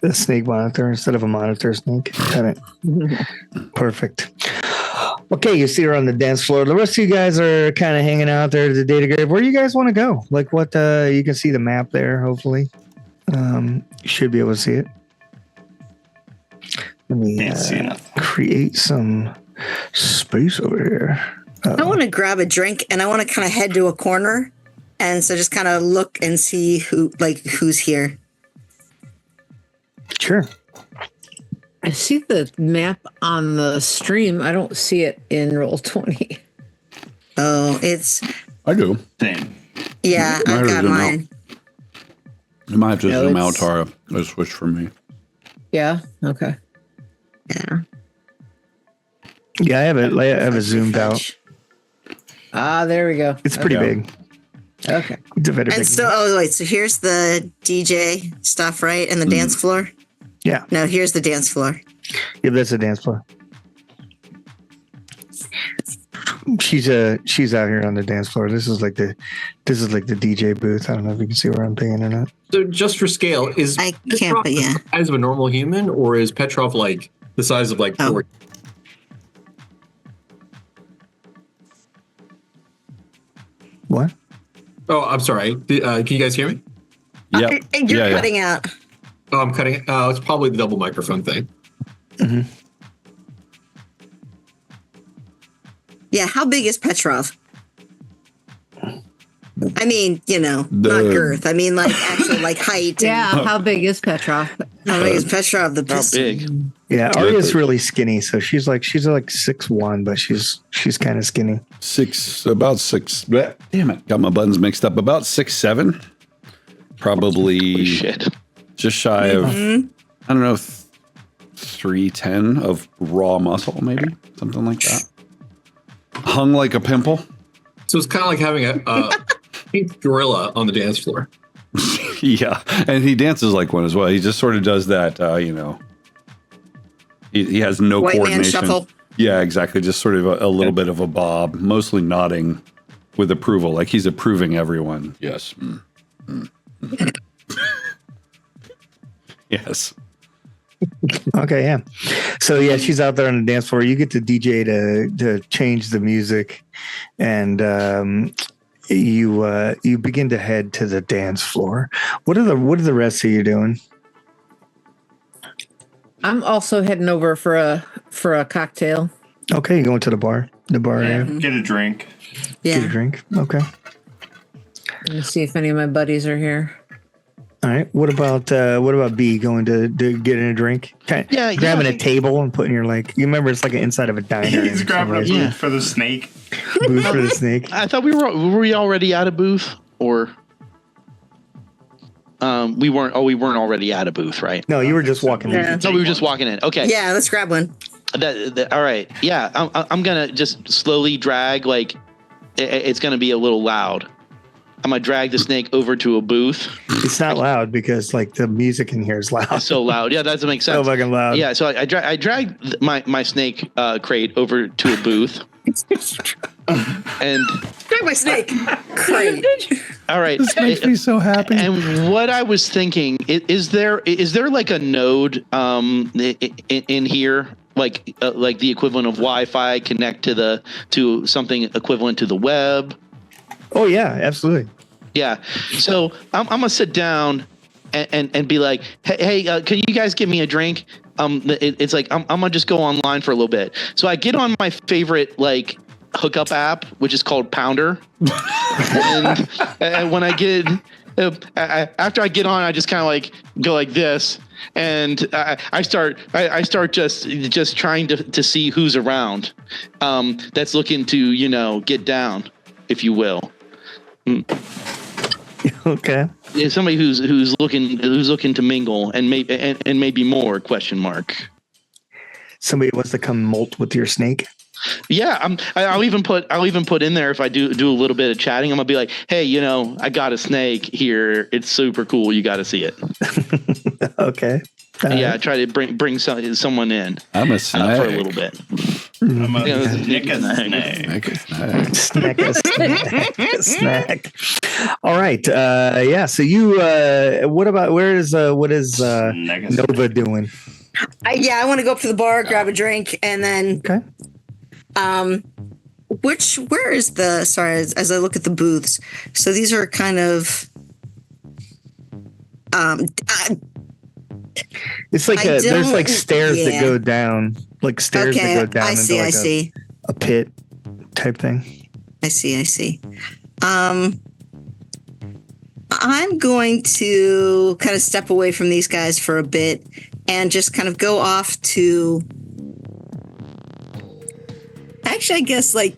A snake monitor instead of a monitor snake. Got it. Perfect. Okay, you see her on the dance floor. The rest of you guys are kind of hanging out there at the data grave. Where do you guys want to go? Like what? You can see the map there, hopefully. You should be able to see it. Let me Can't see nothing. create some space over here. I want to grab a drink and I want to kind of head to a corner. And so just kind of look and see who's here. Sure. I see the map on the stream. I don't see it in Roll20. Oh, it's I do. Same. yeah. I've got mine. You might have to No, zoom out, it's- Tara. Let's switch for me. Yeah. Okay. Yeah. Yeah, I have it. I have it zoomed out. Ah, there we go. It's pretty Okay. big. Okay. It's a very big. And so here's the DJ stuff, right? And the dance floor. Yeah. No, here's the dance floor. Yeah, that's a dance floor. She's out here on the dance floor. This is like the DJ booth. I don't know if you can see where I'm paying or not. So just for scale, is I can't, Petrov but yeah. the size of a normal human, or is Petrov like the size of like Oh. 4? What? Oh, I'm sorry. Can you guys hear me? Yep. You're cutting out. Oh, I'm cutting. It's probably the double microphone thing. Yeah, how big is Petrov? I mean, not The- girth. I mean, like actual like height. Yeah. How big is Petrov? How big is Petrov? The How Pison? big? Yeah, Arya's really skinny, so she's like 6'1", but she's kind of skinny. About six. bleh, Damn it. Got my buttons mixed up. About 6'7". Probably Shit. just shy of, I don't know, 310 of raw muscle, maybe. Something like that. Hung like a pimple. So it's kind of like having a pink gorilla on the dance floor. Yeah. And he dances like one as well. He just sort of does that, he has no White man coordination. shuffle. Yeah, exactly. Just sort of a little bit of a bob, mostly nodding with approval, like he's approving everyone. Yes. Yes. Okay, yeah. So yeah, she's out there on the dance floor. You get the DJ to change the music, and you begin to head to the dance floor. What are the rest of you doing? I'm also heading over for a cocktail. Okay, you going to the bar. The bar area. Get a drink. Get a Yeah. drink. Okay. Let me see if any of my buddies are here. All right. What about B going to get in a drink? Yeah, Grabbing yeah. a table and putting your you remember it's like inside of a diner. He's in grabbing a some booth ways. for the snake. Booth for the snake. I thought were we already at a booth or we weren't. Oh, we weren't already at a booth, right? No, you were just walking Yeah. in. No, we were just walking in. Okay. Yeah, let's grab one. All right. Yeah, I'm gonna just slowly drag. Like it's gonna be a little loud. I'm gonna drag the snake over to a booth. It's not loud because the music in here is loud. So loud. Yeah, that doesn't make sense. So fucking loud. Yeah, so I dragged my snake crate over to a booth, and Grab my snake. Great. all right. This makes me so happy. And what I was thinking is there like a node in here, like the equivalent of Wi-Fi, connect to something equivalent to the web. Oh yeah, absolutely. Yeah. So I'm gonna sit down and be like, hey, can you guys give me a drink? It's like I'm gonna just go online for a little bit. So I get on my favorite hookup app, which is called Pounder. and when I get after I get on, I just kind of go like this, and I start just trying to see who's around, that's looking to get down, if you will. Okay. Yeah, somebody who's looking to mingle and maybe more ? Somebody wants to come molt with your snake. Yeah, I'll even put in there if I do a little bit of chatting. I'm gonna be like, hey, I got a snake here. It's super cool. You got to see it. Okay. Yeah, try to bring someone in. I'm a for snag. a little bit. I'm a Yeah, nick a snag. Snack. All right. So you what is Nova doing? I want to go up to the bar, grab a drink, and then Okay. where is the as I look at the booths, so these are kind of it's like there's like stairs that go down, like stairs that go down I into see, like a pit type thing. I see. I'm going to kind of step away from these guys for a bit and just kind of go off to, actually, I guess like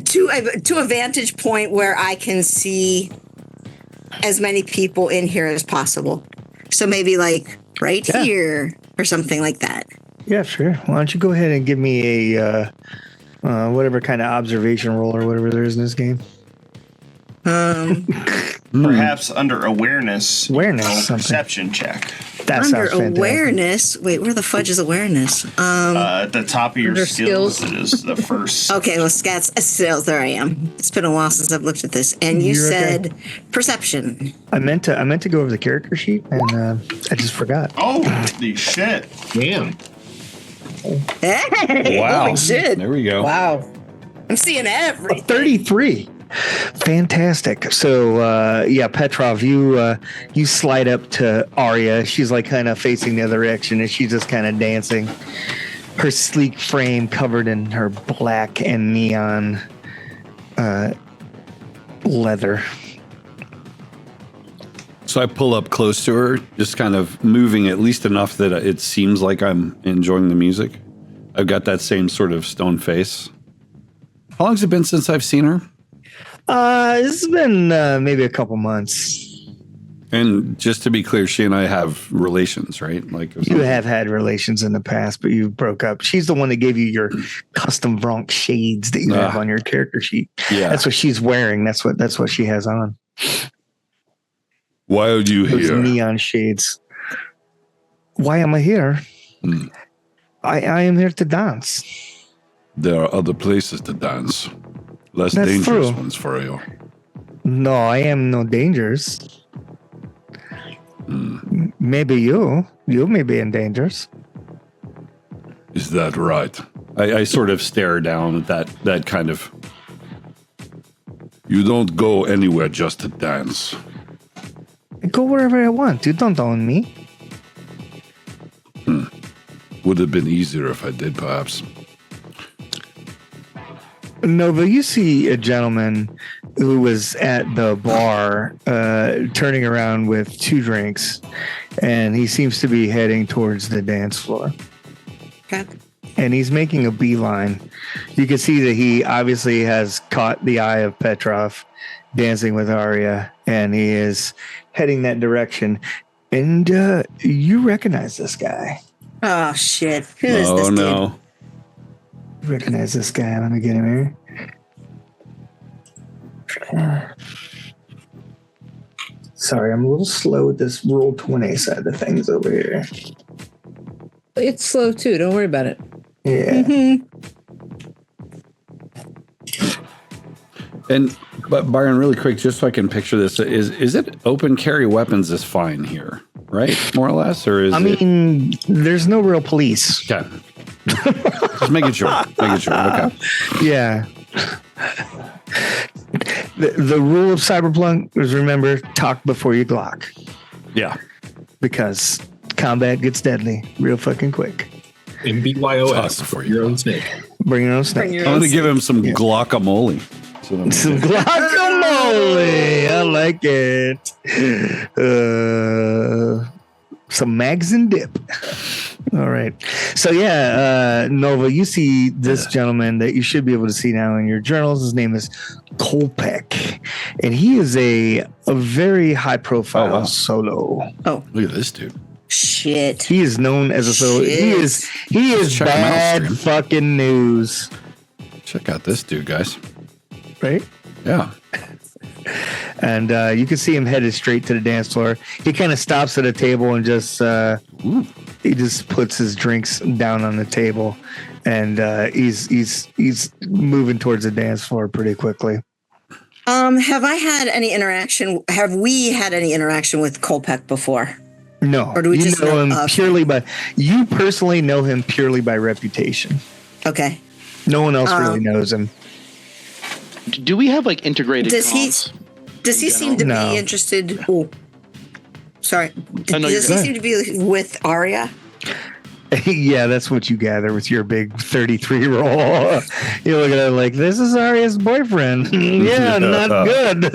to a vantage point where I can see as many people in here as possible. So maybe like right here or something like that. Yeah, sure. Why don't you go ahead and give me a whatever kind of observation roll or whatever there is in this game. Perhaps under awareness, perception check. That under sounds fantastic. awareness. Wait, where the fudge is awareness? At the top of your Under skills, skills. it is the first. Okay, well, skills. There I am. It's been a while since I've looked at this, and you You're said okay. perception. I meant to go over the character sheet and I just forgot. Oh, the shit! Damn. Hey, Wow. holy shit! There we go. Wow, I'm seeing everything. 33. Fantastic. So Petrov, you slide up to Arya. She's like kind of facing the other direction and she's just kind of dancing. Her sleek frame covered in her black and neon leather. So I pull up close to her, just kind of moving at least enough that it seems like I'm enjoying the music. I've got that same sort of stone face. How long's it been since I've seen her? It's been maybe a couple months. And just to be clear, she and I have relations, right? Like You have had relations in the past, but you broke up. She's the one that gave you your custom Bronx shades that you have on your character sheet. Yeah. That's what she's wearing. That's what she has on. Why are you Those here? neon shades. Why am I here? I am here to dance. There are other places to dance. Less That's dangerous true. ones for you. No, I am no dangers. Maybe you may be in dangers. Is that right? I sort of stare down at that kind of... You don't go anywhere just to dance. I go wherever I want. You don't own me. Would have been easier if I did, perhaps. Nova, you see a gentleman who was at the bar turning around with 2 drinks, and he seems to be heading towards the dance floor. Okay. And he's making a beeline. You can see that he obviously has caught the eye of Petrov dancing with Arya, and he is heading that direction. And you recognize this guy. Oh shit! Who is Oh this dude? no. Recognize this guy. Let me get him here. Sorry, I'm a little slow with this roll 20 side of things over here. It's slow too. Don't worry about it. Yeah. And but Byron, really quick, just so I can picture this, is it open carry weapons is fine here, right? More or less, or is I mean, there's no real police. okay? Just making sure. Okay. Yeah. The rule of Cyberpunk is, remember, talk before you Glock, Yeah. because combat gets deadly real fucking quick. And BYOS Talk before you your go. own snake. Bring your own snake. Your I'm own gonna give him some guacamole. So I'm Some guacamole. I like it. Some mags and dip. All right. So Nova, you see this gentleman that you should be able to see now in your journals. His name is Kolpek, and he is a very high profile solo. Oh Look at this dude. shit! He is known as a solo. He is Check him out, bad stream. fucking news, Check out this dude, guys. right? Yeah. And you can see him headed straight to the dance floor. He kind of stops at a table and just he just puts his drinks down on the table, and he's moving towards the dance floor pretty quickly. Have we had any interaction with Kolpek before? No, or do we just know him of? purely by you personally know him purely by reputation. Okay. No one else really knows him. Do we have like integrated? Does he seem to No. be interested? Oh, sorry. Oh, no, Does he seem to be with Arya? Yeah, that's what you gather with your big 33 roll. You look at it like, this is Arya's boyfriend. Yeah, not good.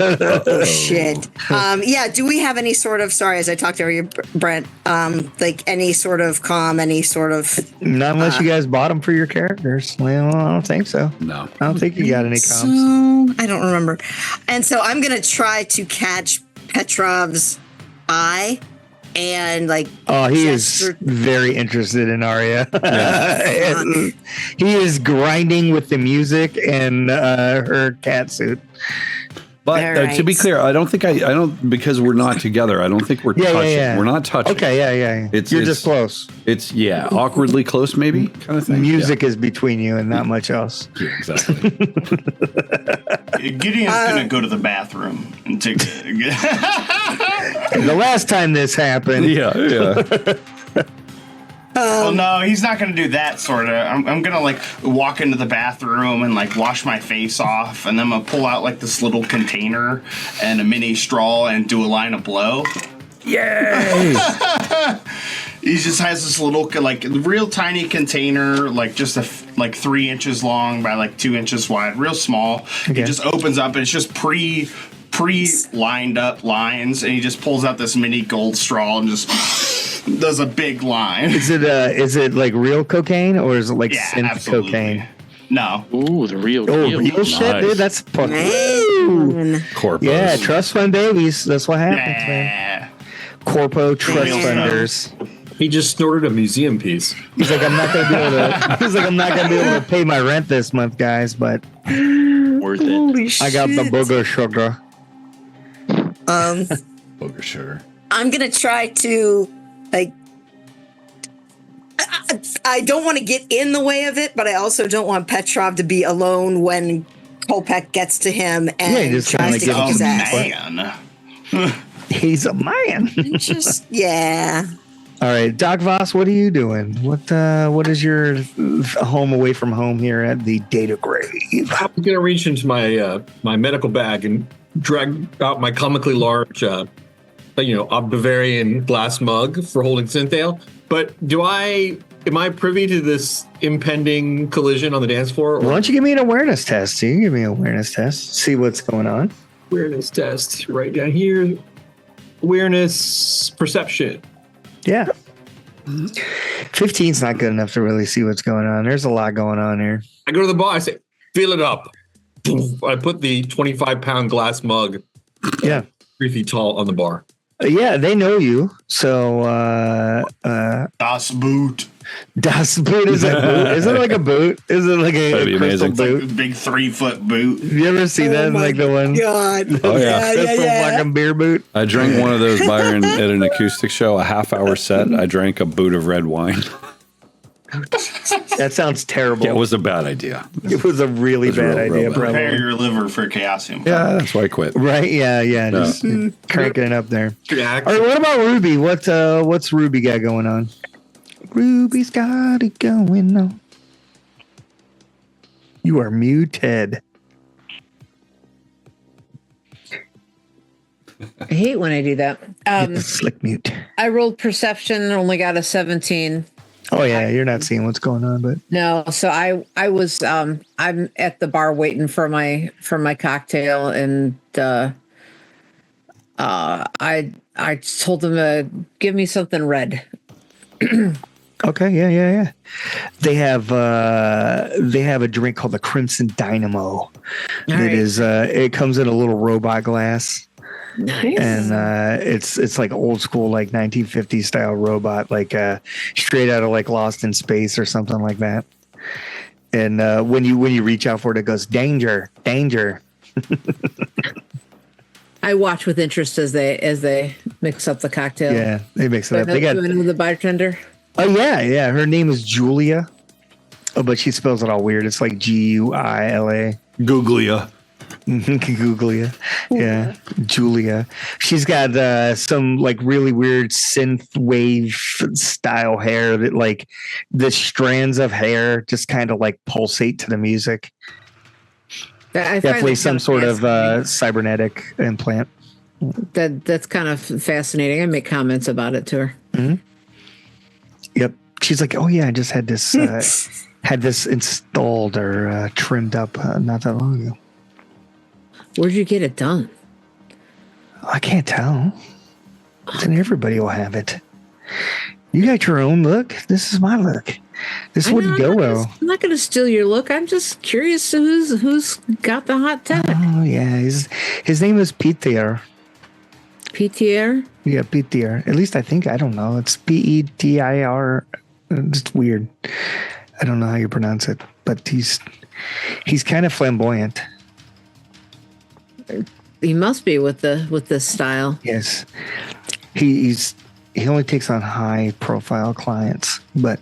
Oh, shit. Yeah, do we have any sort of, sorry, as I talked over you, Brent, like any sort of any sort of... Not unless you guys bought them for your characters. Well, I don't think so. No. I don't think you got any comms. So, I don't remember. And so I'm going to try to catch Petrov's eye. And like, he is very interested in Arya. He is grinding with the music and her cat suit. But to be clear, I don't because we're not together. I don't think we're touching. Yeah. We're not touching. Okay, yeah. You're just close. It's awkwardly close, maybe kind of thing. Music is between you and not much else. Yeah, exactly. Gideon's gonna go to the bathroom and take The last time this happened, well, no, he's not gonna do that. Sort of. I'm gonna like walk into the bathroom and like wash my face off, and then I'm gonna pull out like this little container and a mini straw and do a line of blow. Yay! He just has this little like real tiny container, like just 3 inches long by like 2 inches wide, real small. Okay. It just opens up and it's just pre lined up lines, and he just pulls out this mini gold straw and just does a big line. Is it like real cocaine or is it like synth absolutely. cocaine? No. Ooh, the real Real shit, Nice. dude. That's fucking. Man. Corpos. Yeah, trust fund babies. That's what happens, man. Yeah. Corpo trust Real funders. He just snorted a museum piece. He's like, I'm not gonna be able to. He's like, I'm not gonna be able to pay my rent this month, guys. But Worth it. Holy shit. I got the booger sugar. Booger sugar. I'm going to try to, like, I don't want to get in the way of it, but I also don't want Petrov to be alone when Kolpek gets to him and just tries to kinda kick his ass. Man. He's a man. Just, yeah. All right, Doc Voss, what are you doing? What is your home away from home here at the Data Grave? I'm gonna reach into my my medical bag and drag out my comically large, Bavarian glass mug for holding Synthale. But am I privy to this impending collision on the dance floor? Why don't you give me an awareness test? So you can give me an awareness test. See what's going on. Awareness test right down here. Awareness perception. Yeah. 15's not good enough to really see what's going on. There's a lot going on here. I go to the bar. I say, "Fill it up." I put the 25-pound glass mug, 3 feet tall, on the bar. Yeah, they know you. So, Das Boot. Das Boot is a boot. Is it like a boot? Is it like That'd a be crystal amazing. boot? Like a big 3-foot boot. You ever see that? Like the one? God. Oh, yeah. Crystal fucking beer boot. I drank one of those by at an acoustic show, a half-hour set. I drank a boot of red wine. That sounds terrible. Yeah, it was a bad idea. It was a really bad real idea, bad. Prepare probably. your liver for Chaosium. Yeah, that's why I quit. Right? Yeah. Just cranking it up there. Yeah, All right, what about Ruby? What's Ruby got going on? Ruby's got it going on. You are muted. I hate when I do that. Slick mute. I rolled perception, only got a 17. Oh yeah, you're not seeing what's going on, but No, so I was I'm at the bar waiting for my cocktail, and I told them to give me something red. okay, yeah. They have a drink called the Crimson Dynamo. It comes in a little robot glass. Nice. And it's like old school, like 1950s style robot, like straight out of like Lost in Space or something like that. And when you reach out for it, it goes danger, danger. I watch with interest as they mix up the cocktail. Yeah, they mix it up. Do They got. I know the bartender? Oh yeah. Her name is Julia. Oh, but she spells it all weird. It's like Guila. Googlia. Googlia. Yeah, Julia. She's got some like really weird synth wave style hair that like the strands of hair just kind of like pulsate to the music. I find Definitely that some kind of sort of fascinating. cybernetic implant. That's kind of fascinating. I make comments about it to her. Yep. She's like, oh yeah, I just had this installed or trimmed up not that long ago. Where'd you get it done? I can't tell. Then everybody will have it. You got your own look. This is my look. This wouldn't go well. I'm not going to steal your look. I'm just curious who's got the hot tech. Oh yeah, his name is Peter. PTR? Yeah, Peter. At least I think. I don't know. It's Petir. It's weird. I don't know how you pronounce it, but he's kind of flamboyant. He must be with this style. Yes, he only takes on high profile clients, but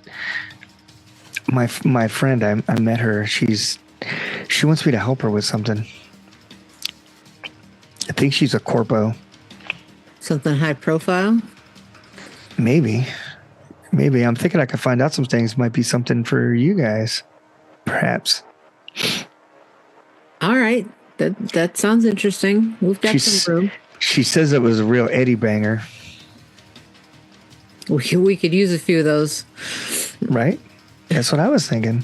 my friend, I met her. She wants me to help her with something. I think she's a corpo. Something high profile? Maybe. I'm thinking I could find out some things. Might be something for you guys, perhaps. All right. That sounds interesting. We've got some room. She says it was a real Eddie banger. We could use a few of those. Right? That's what I was thinking.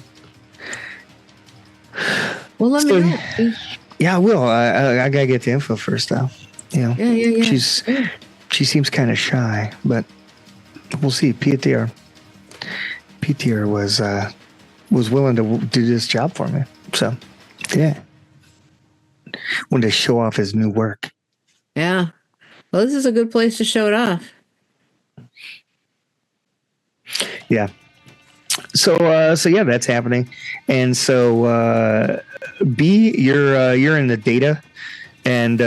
Well, let me know. Yeah, I will. I gotta get the info first, though. You know, Yeah. She seems kind of shy, but we'll see. Peter was willing to do this job for me. So, yeah. Wanted to show off his new work. Yeah. Well, this is a good place to show it off. Yeah. So yeah, that's happening. And so B, you're in the data, and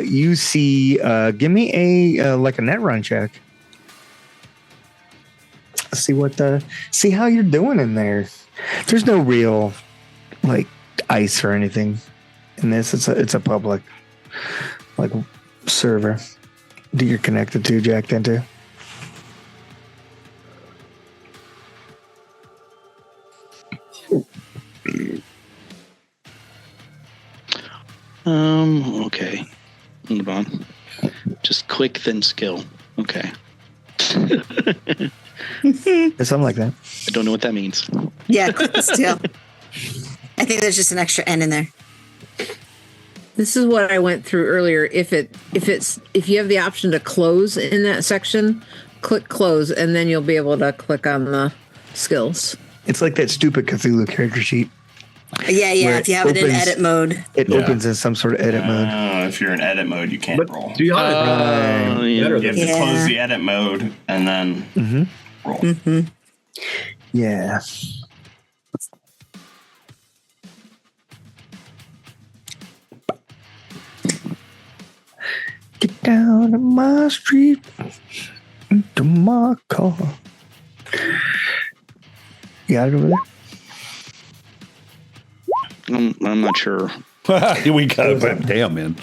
you see. Give me a like a net run check. See how you're doing in there. There's no real like ice or anything in this. It's a public like server that you're connected to, jacked into. Okay. Hold on. Just quick, then skill. Okay. Something like that. I don't know what that means. Yeah, still. I think there's just an extra N in there. This is what I went through earlier. If you have the option to close in that section, click close, and then you'll be able to click on the skills. It's like that stupid Cthulhu character sheet. Yeah. Where If you have it in edit mode. It opens in some sort of edit mode. If you're in edit mode, you can't roll. Do you yeah. You have to Yeah. close the edit mode and then roll. Mm-hmm. Yeah. Get down to my street, into my car. You got it over there? I'm not sure. We got it. Damn, man.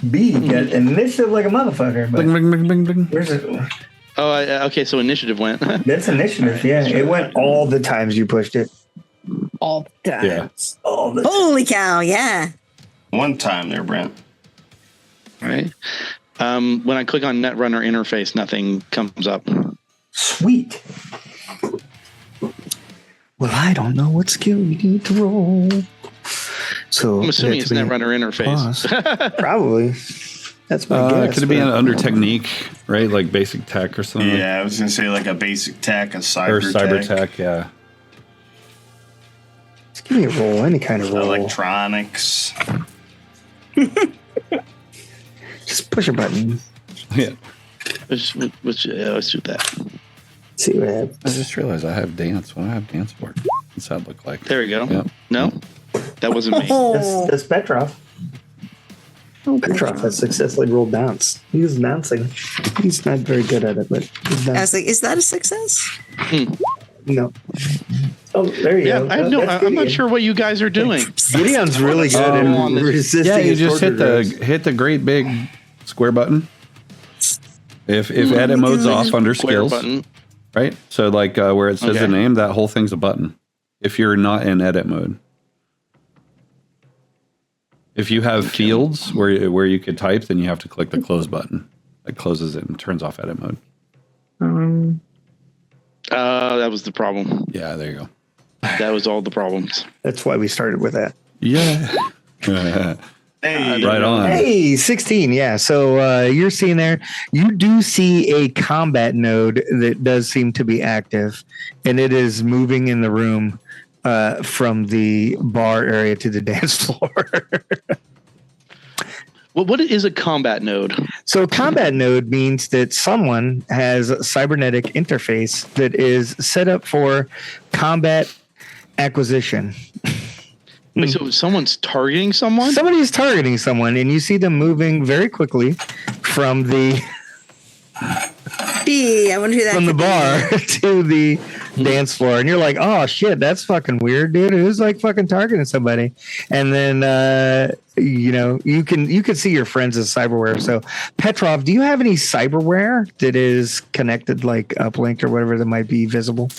B, get initiative like a motherfucker. But Bing, bing, bing, bing, bing. where's it? Oh, okay. So initiative went. That's initiative, yeah. It went all the times you pushed it. All the time. Yeah. All the Holy cow, yeah. One time there, Brent. Right. When I click on Netrunner interface, nothing comes up. Sweet. Well, I don't know what skill you need to roll. So I'm assuming it's that's me. Netrunner interface. Probably. That's my guess. Could it be but- under technique, right? Like basic tech or something? Yeah, I was gonna say like a basic tech, a cyber Or cyber tech, yeah. Just give me a roll, any kind of roll. electronics. Just push a button. Yeah. let's do that. See what happens. I just realized I have dance. What do I have dance for? What's that look like? There we go. Yep. No, that wasn't me. Oh, That's Petrov. Petrov has successfully rolled bounce. He was bouncing. He's not very good at it, but he's I bouncing. was like, is that a success? No. Oh, there you go. I have no. That's I'm not Gideon. sure what you guys are doing. Gideon's really good on at this. resisting. Yeah, you his just torture drugs. hit the great big square button. If edit mode's off under Square skills, button. right? So like where it says Okay. the name, that whole thing's a button. If you're not in edit mode. If you have fields where you could type, then you have to click the close button. That closes it and turns off edit mode. That was the problem. Yeah, there you go. That was all the problems. That's why we started with that. Yeah. Hey, Right on. Hey, 16. Yeah. So you're seeing there, you do see a combat node that does seem to be active, and it is moving in the room from the bar area to the dance floor. Well, what is a combat node? So, a combat node means that someone has a cybernetic interface that is set up for combat acquisition. Wait, so someone's targeting someone? Somebody is targeting someone, and you see them moving very quickly from the Gee, I wonder who that from the could be. bar to the dance floor, and you're like, "Oh shit, that's fucking weird, dude. Who's like fucking targeting somebody?" And then you can see your friends as cyberware. So, Petrov, do you have any cyberware that is connected, like uplinked or whatever that might be visible?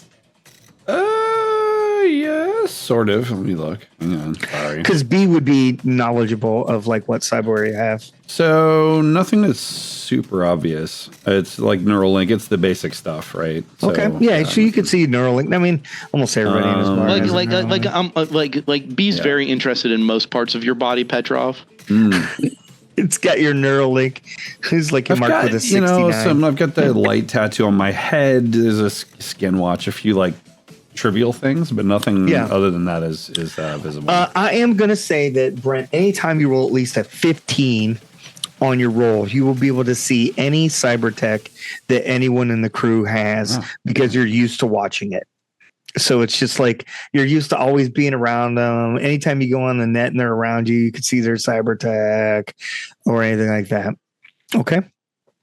Yeah, sort of. Let me look. Hang on. Sorry. Because B would be knowledgeable of like what cyberware you have. So nothing that's super obvious. It's like Neuralink. It's the basic stuff, right? So, Okay, yeah. So you could see Neuralink. I mean, almost everybody in this bar has Neuralink. B's very interested in most parts of your body, Petrov. It's got your Neuralink. It's like you're marked with a 69. I've got the light tattoo on my head. There's a skin watch, a few like trivial things, but nothing other than that is visible. I am going to say that, Brent, anytime you roll at least a 15 on your roll, you will be able to see any cyber tech that anyone in the crew has because you're used to watching it. So it's just like you're used to always being around them. Anytime you go on the net and they're around you, you can see their cyber tech or anything like that. Okay. All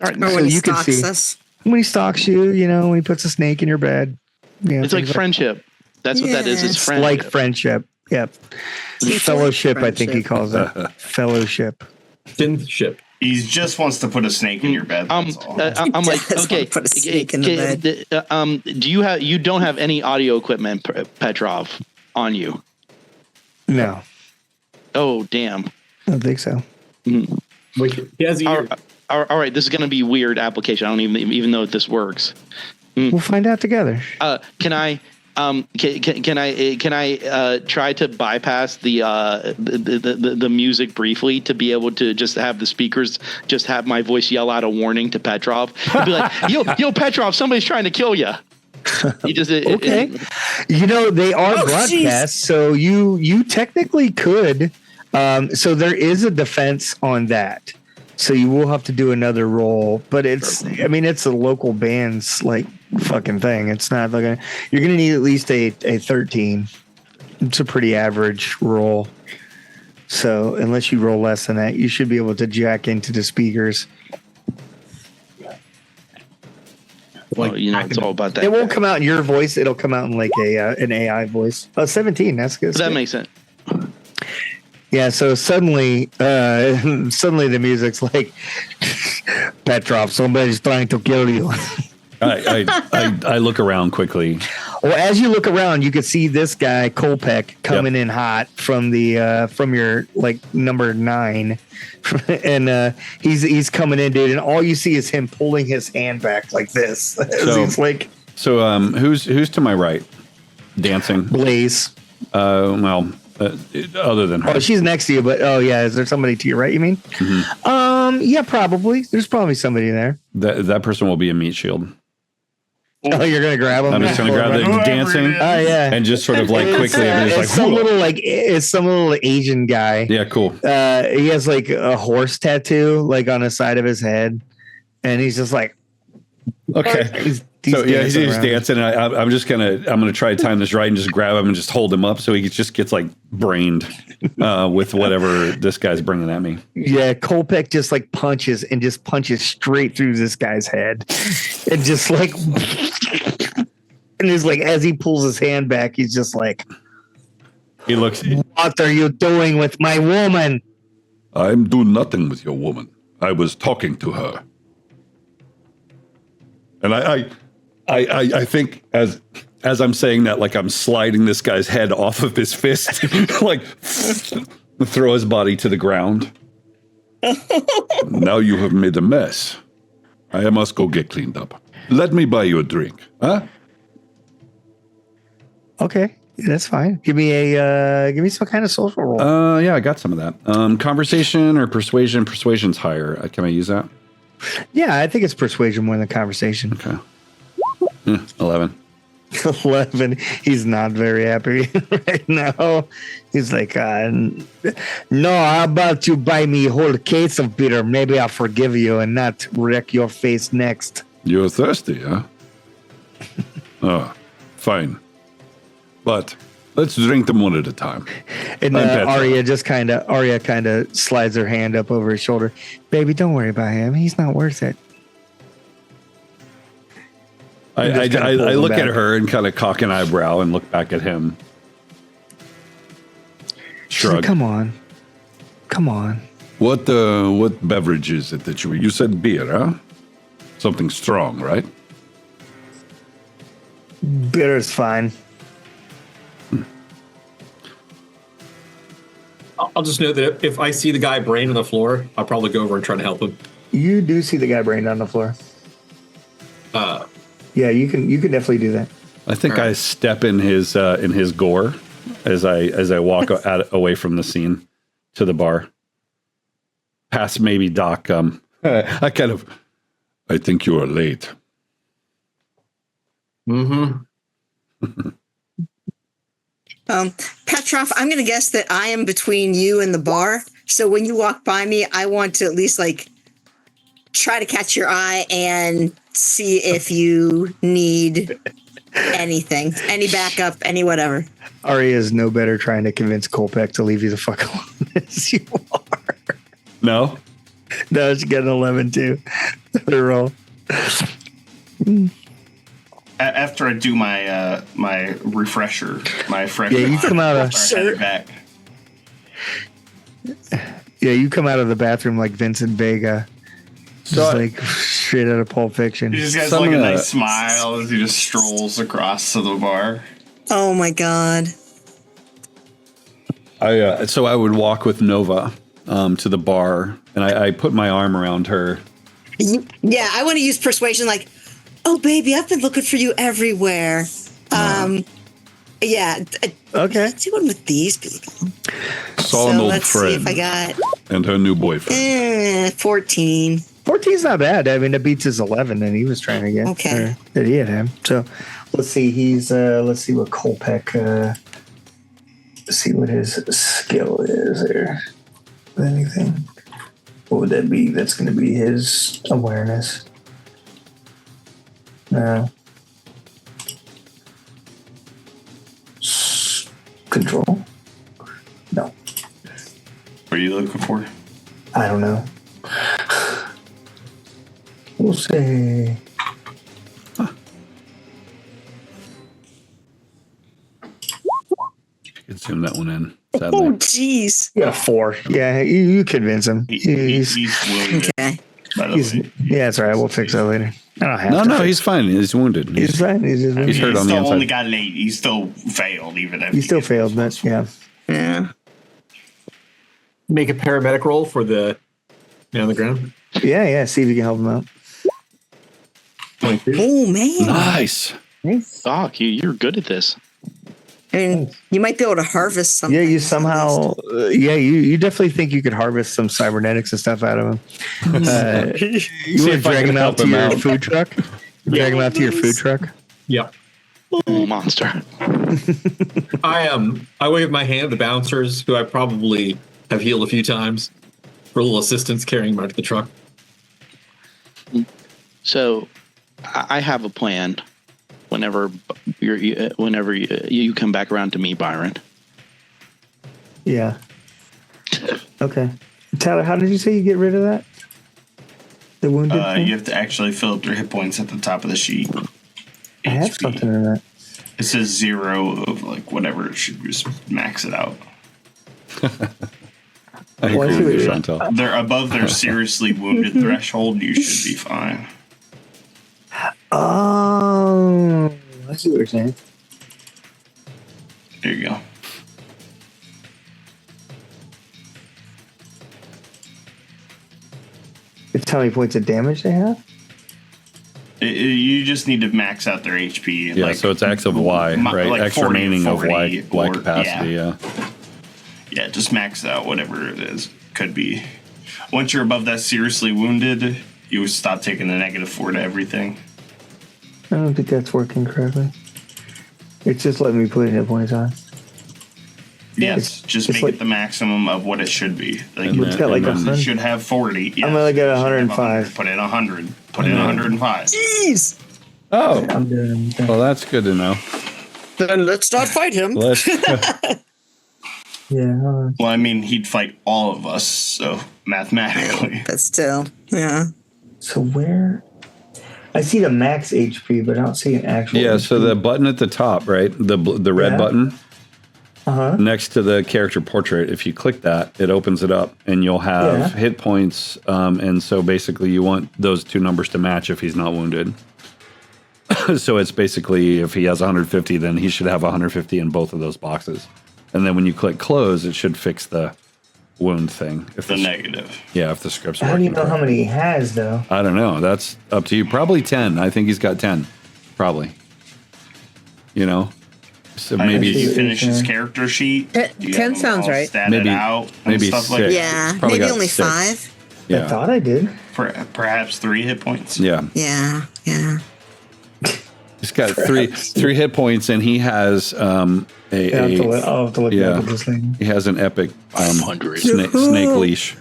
right. Or So when he you can stalks see- us. When he stalks you, when he puts a snake in your bed. It's like friendship. That's what that is. It's Yes. friendship. Like friendship. Yep. See, Fellowship, I think he friendship. calls it. Fellowship. Kinship. he just wants to put a snake in your bed. That's all. I'm like, does okay. wanna put a snake in the Do you don't have any audio equipment, Petrov, on you? No, Oh, damn. I don't think so. Wait, he has All ears. right, this is going to be weird application. I don't even know if this works. We'll find out together. Can I try to bypass the music briefly to be able to just have the speakers just have my voice yell out a warning to Petrov and be like, yo Petrov, somebody's trying to kill you. He just Okay. They are broadcast, so you technically could. So there is a defense on that. So you will have to do another roll, but it's a local band's like fucking thing. It's not like you're going to need at least a 13. It's a pretty average roll. So unless you roll less than that, you should be able to jack into the speakers. well, it's all about that. It won't come out in your voice. It'll come out in like an AI voice. Oh, 17. That's good. That makes sense. Yeah, so suddenly the music's like, Petrov, somebody's trying to kill you. I look around quickly. Well, as you look around, you can see this guy Kolpek coming in hot from the from your like number 9, and he's coming in, dude. And all you see is him pulling his hand back like this. He's like, So who's to my right? Dancing. Blaze. Other than her. Oh, she's next to you, but is there somebody to your right? You mean? Mm-hmm. Yeah, probably. There's probably somebody there. That person will be a meat shield. Oh, you're gonna grab him? I'm just gonna grab the Whoever dancing it is. Oh yeah. and just sort of like quickly. I'm just like, It's some little Asian guy. yeah, cool. He has like a horse tattoo like on the side of his head, and he's just like, Okay. So yeah, he's dancing around. dancing. And I'm just I'm gonna try to time this right and just grab him and just hold him up so he just gets like brained with whatever this guy's bringing at me. Yeah, Kolpek just like punches straight through this guy's head, and just like, and he's like, as he pulls his hand back, he's just like, He looks. "What are you doing with my woman?" I'm doing nothing with your woman. I was talking to her, and I think as I'm saying that, like I'm sliding this guy's head off of his fist, like throw his body to the ground. Now you have made a mess. I must go get cleaned up. Let me buy you a drink, huh? Okay, that's fine. Give me some kind of social roll. Yeah, I got some of that. Conversation or persuasion? Persuasion's higher. Can I use that? Yeah, I think it's persuasion more than conversation. Okay. 11. 11. He's not very happy right now. He's like, no, how about you buy me a whole case of beer? Maybe I'll forgive you and not wreck your face next. You're thirsty, huh? Oh, fine. But let's drink them one at a time. And Arya kind of slides her hand up over his shoulder. Baby, don't worry about him. He's not worth it. I look at her and kind of cock an eyebrow and look back at him. Shrug. Like, come on. What beverage is it that you said beer, huh? Something strong, right? Beer is fine. I'll just know that if I see the guy brain on the floor, I'll probably go over and try to help him. You do see the guy brained on the floor. Yeah, you can definitely do that. I think I step in his gore as I walk away from the scene to the bar. Past maybe Doc. I think you are late. Mm-hmm. Petrov, I'm going to guess that I am between you and the bar. So when you walk by me, I want to at least like try to catch your eye and see if you need anything, any backup, any whatever. Arya is no better trying to convince Kolpek to leave you the fuck alone as you are. No? No, she got an 11 too. The roll. After I do my my refresher, Yeah, you come out of back. Yeah, you come out of the bathroom like Vincent Vega. Just like straight out of Pulp Fiction. He just has like a nice smile as he just strolls across to the bar. Oh my God. So I would walk with Nova to the bar, and I put my arm around her. Yeah, I want to use persuasion like, oh, baby, I've been looking for you everywhere. Yeah. Okay. Let's do one with these people. Saw an old let's friend see if I got and her new boyfriend. 14. 14's not bad. I mean, it beats his 11 that he was trying to get. Okay. Or that he had him. So let's see. Let's see what Kolpek, let's see what his skill is there. Anything. What would that be? That's going to be his awareness. No. Control? No. What are you looking for? I don't know. We'll say. Could zoom that one in. Oh, Sadly. jeez. Yeah, 4. Yeah, you convince him. He's wounded. Okay. By the way. Yeah, that's all right. We'll fix that later. I don't have to. No, he's fine. He's wounded. He's fine. He's He's hurt He on the still only inside. got late. He still failed, even if He still failed, but yeah. Yeah. Make a paramedic roll for the man on the ground. Yeah. See if you can help him out. 22. Oh, man. Nice. Doc, you're good at this. I mean, you might be able to harvest something. Yeah, you somehow. You definitely think you could harvest some cybernetics and stuff out of him. You want to drag him out to your food truck? Drag him out to your food truck? Yeah. Monster. I wave my hand at the bouncers, who I probably have healed a few times, for a little assistance carrying him out to the truck. So I have a plan. Whenever you come back around to me, Byron. Yeah. Okay. Tyler, how did you say you get rid of that? The wounded thing? You have to actually fill up your hit points at the top of the sheet. I have HP. something in that. It says 0 of like whatever. It should just max it out. I Well, I agree see with you, what Chantal. They're above their seriously wounded threshold. You should be fine. Oh, I see what you're saying. There you go. It's how many points of damage they have? You just need to max out their HP. Yeah, so it's X of Y, right? like X 40 or remaining of 40 Y or- capacity, yeah. Yeah, just max out whatever it is. Could be. Once you're above that seriously wounded, you would stop taking the -4 to everything. I don't think that's working correctly. It's just letting me put hit points on. Yes, just it's make like- it the maximum of what it should be. Like, And It's got like and then- it 100. should have 40. Yes, I'm gonna get it should have 105. Put in 100. Put in 105. Jeez. Oh, I'm doing that. well, that's good to know. Then let's not fight him. Let's, Yeah. hold on. Well, I mean, he'd fight all of us, so mathematically. But still, yeah. So where? I see the max HP, but I don't see an actual. yeah, so the button at the top, right? The red Yeah. button Uh-huh. next to the character portrait, if you click that, it opens it up and you'll have Yeah. hit points. And so basically you want those two numbers to match if he's not wounded. So it's basically if he has 150, then he should have 150 in both of those boxes. And then when you click close, it should fix the wound thing. If The negative. Yeah, if the script's How do you working know how many he has, though? I don't know. That's up to you. Probably 10. I think he's got 10. Probably. You know? So maybe Did you see. finish his character sheet? Ten- Do you 10 have them sounds all right. Statted Maybe- out and maybe stuff like 6. that? Yeah. Probably Maybe got only 6. 5. I Yeah. thought I did. Perhaps 3 hit points. Yeah. Yeah. Yeah. He's got three hit points, and he has I'll have to look yeah. at this thing. He has an epic 100. snake leash.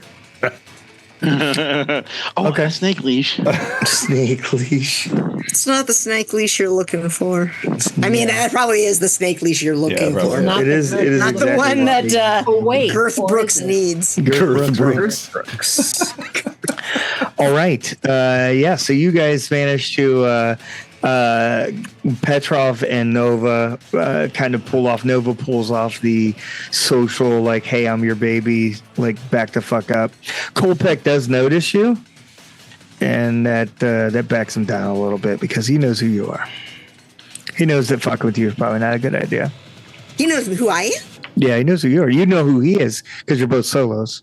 Okay. Snake leash. Snake leash. It's not the snake leash you're looking for. I mean, it probably is the snake leash you're looking probably for. is. Not It is. the- It is Not exactly the one what that Oh, wait. Girth Or Brooks is it? needs. Girth Brooks. All right. Yeah. So you guys managed to Petrov and Nova kind of pull off. Nova pulls off the social, like, "Hey, I'm your baby," like, back the fuck up. Kolpek does notice you, and that backs him down a little bit because he knows who you are. He knows that fucking with you is probably not a good idea. He knows who I am. Yeah, he knows who you are. You know who he is because you're both solos.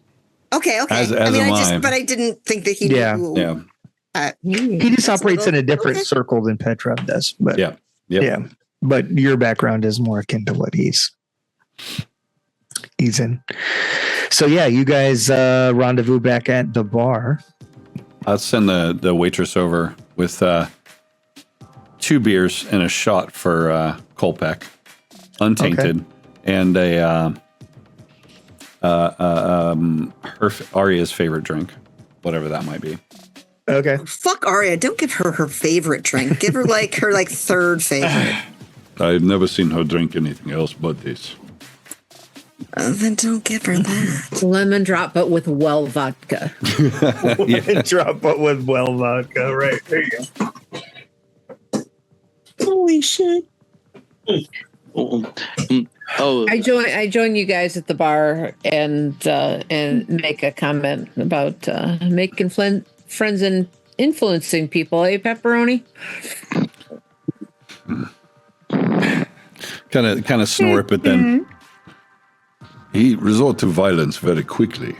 Okay. Okay. As I mean, am I. but I didn't think that he Yeah. knew. Yeah. He just operates in a different Okay. circle than Petrov does. But Yeah. Yep. yeah, but your background is more akin to what he's in. So yeah, you guys rendezvous back at the bar. I'll send the waitress over with 2 beers and a shot for Kolpek, untainted, and a Arya's favorite drink, whatever that might be. Okay. Fuck Arya. Don't give her her favorite drink. Give her like her third favorite. I've never seen her drink anything else but this. Then don't give her that. Lemon drop, but with well vodka. Drop it with well vodka. Right. There you go. Holy shit. Oh, I join you guys at the bar and make a comment about making friends and influencing people, eh, Pepperoni? Kind of snort, but then he resort to violence very quickly.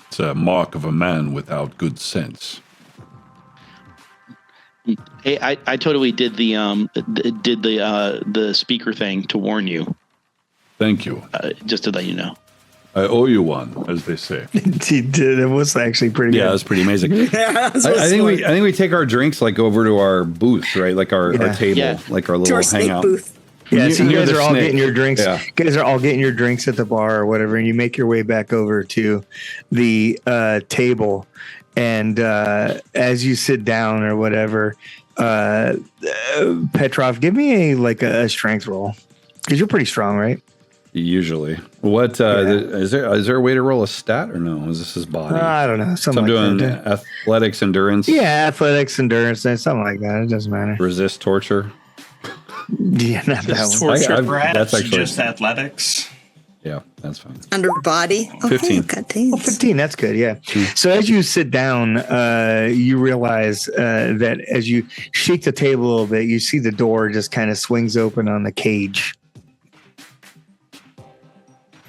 It's a mark of a man without good sense. hey, I totally did the speaker thing to warn you, Thank you. just to let you know. I owe you one, as they say. He did. It was actually pretty Yeah, good. that's pretty amazing. Yeah, I think we take our drinks like over to our booth, right? Like our table, Yeah. like our To little our snake hangout. booth. Yeah, so you Near guys the are all snake. getting your drinks. Yeah. You guys are all getting your drinks at the bar or whatever, and you make your way back over to the table. And as you sit down or whatever, Petrov, give me a strength roll because you're pretty strong, right? Usually. What is there a way to roll a stat or no? Is this his body? I don't know. So I'm doing athletics, endurance. Yeah, athletics, endurance, something like that. It doesn't matter. Resist torture. Yeah, not that one. Torture, perhaps. That's actually just athletics. Yeah, that's fine. Under body. Okay, 15. God damn. 15, that's good, yeah. So as you sit down, you realize that as you shake the table a little bit, you see the door just kind of swings open on the cage.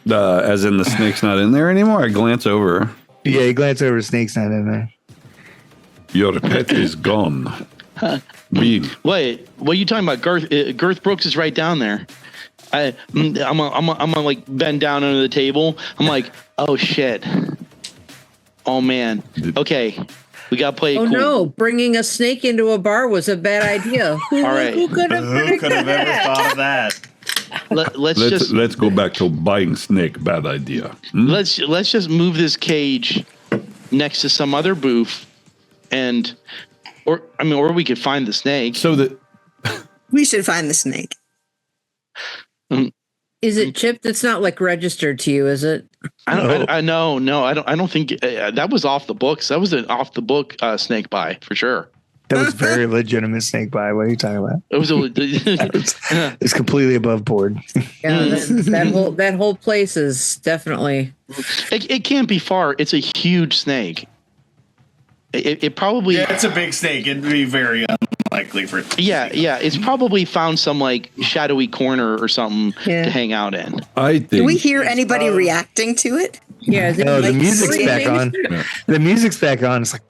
As in the snake's not in there anymore? I glance over. Yeah, you glance over, snake's not in there. Your pet is gone. Big. Wait, what are you talking about? Girth Brooks is right down there. I'm gonna like bend down under the table. I'm like, oh shit. Oh man. Okay, we gotta play it Oh cool. no, bringing a snake into a bar was a bad idea. All right. Who could have Who could have ever thought of that? Let's go back to buying snake. Bad idea. let's just move this cage next to some other booth, or we could find the snake. So that We should find the snake. Is it chipped? It's not like registered to you, is it? I don't think that was off the books. That was an off the book snake buy for sure. That was very legitimate snake buy. What are you talking about? It was It's completely above board. Yeah, that whole place is definitely. it can't be far. It's a huge snake. It probably. Yeah, it's a big snake. It'd be very unlikely for it to it's probably found some like shadowy corner or something to hang out in. I think. Do we hear anybody reacting to it? Yeah, is it No, the like music's back on. Yeah. The music's back on. It's like,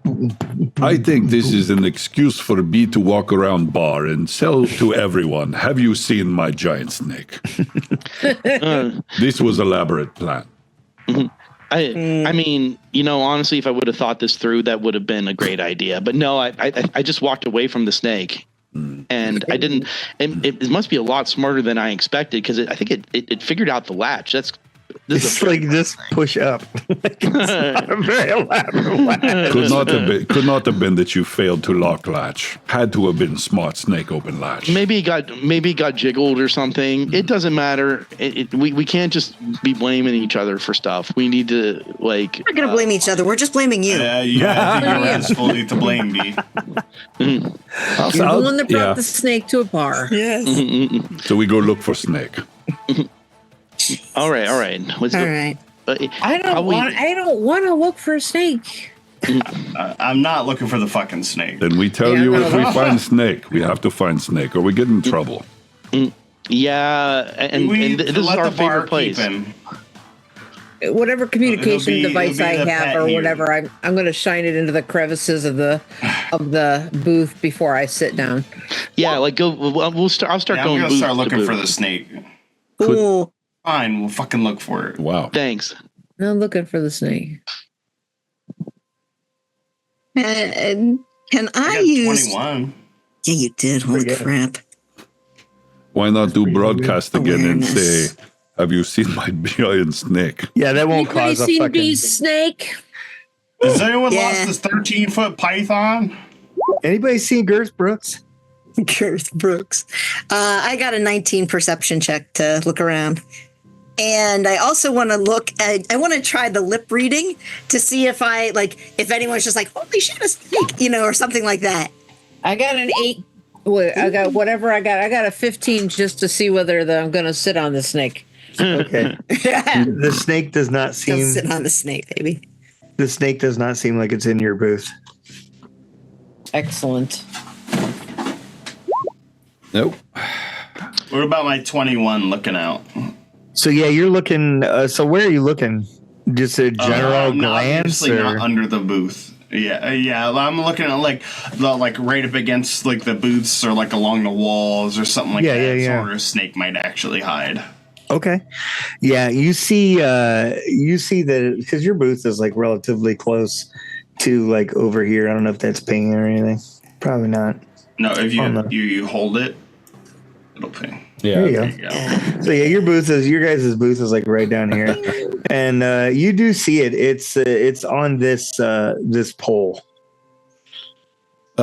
I think this is an excuse for me to walk around bar and sell to everyone. Have you seen my giant snake? This was elaborate plan. I mean, honestly, if I would have thought this through, that would have been a great idea. But no, I just walked away from the snake, and I didn't. It must be a lot smarter than I expected because I think it figured out the latch. it's like this push up. It's not a very elaborate latch. Could not have been that you failed to lock latch. Had to have been smart snake open latch. Maybe it got jiggled or something. It doesn't matter. We can't just be blaming each other for stuff. We need to like. We're not gonna blame each other. We're just blaming you. I think you're fully to blame, B. You're the one that brought the snake to a bar. Yes. So we go look for snake. All right. All right. I don't want to look for a snake. I'm not looking for the fucking snake. Then we tell you if we find snake, we have to find snake, or we get in trouble. Yeah, and this is our favorite place. Whatever communication device I it'll be the have pet or here. whatever, I'm going to shine it into the crevices of the booth before I sit down. Yeah, like go. I'll start I'm going. gonna start booth to looking for booth. the snake. Ooh. Fine, we'll fucking look for it. Wow. Thanks. I'm looking for the snake. And can I got use? 21. Yeah, you did. Holy good. crap! Why not do broadcast again and Awareness. say, "Have you seen my giant snake?" Yeah, that won't Anybody cause a seen fucking. Bee's snake? Has anyone Yeah. lost this 13-foot python? Anybody seen Girth Brooks? Girth Brooks. I got a 19 perception check to look around. And I also want to look at, I want to try the lip reading to see if if anyone's just like, holy shit, a snake, or something like that. I got an 8. Wait, I got whatever I got. I got a 15 just to see whether I'm going to sit on the snake. Okay. The snake does not Don't seem. sit on the snake, baby. The snake does not seem like it's in your booth. Excellent. Nope. What about my 21 looking out? So yeah, you're looking. So where are you looking? Just a general glance, Obviously or not under the booth. Yeah. I'm looking at like right up against like the booths or like along the walls or something like that. Yeah. Where a snake might actually hide. okay, yeah. You see that because your booth is like relatively close to like over here. I don't know if that's pinging or anything. Probably not. No, if Oh, no. you hold it, it'll ping. There you Yeah. go. There you go. So yeah, your guys' booth is like right down here, and you do see it. It's on this pole.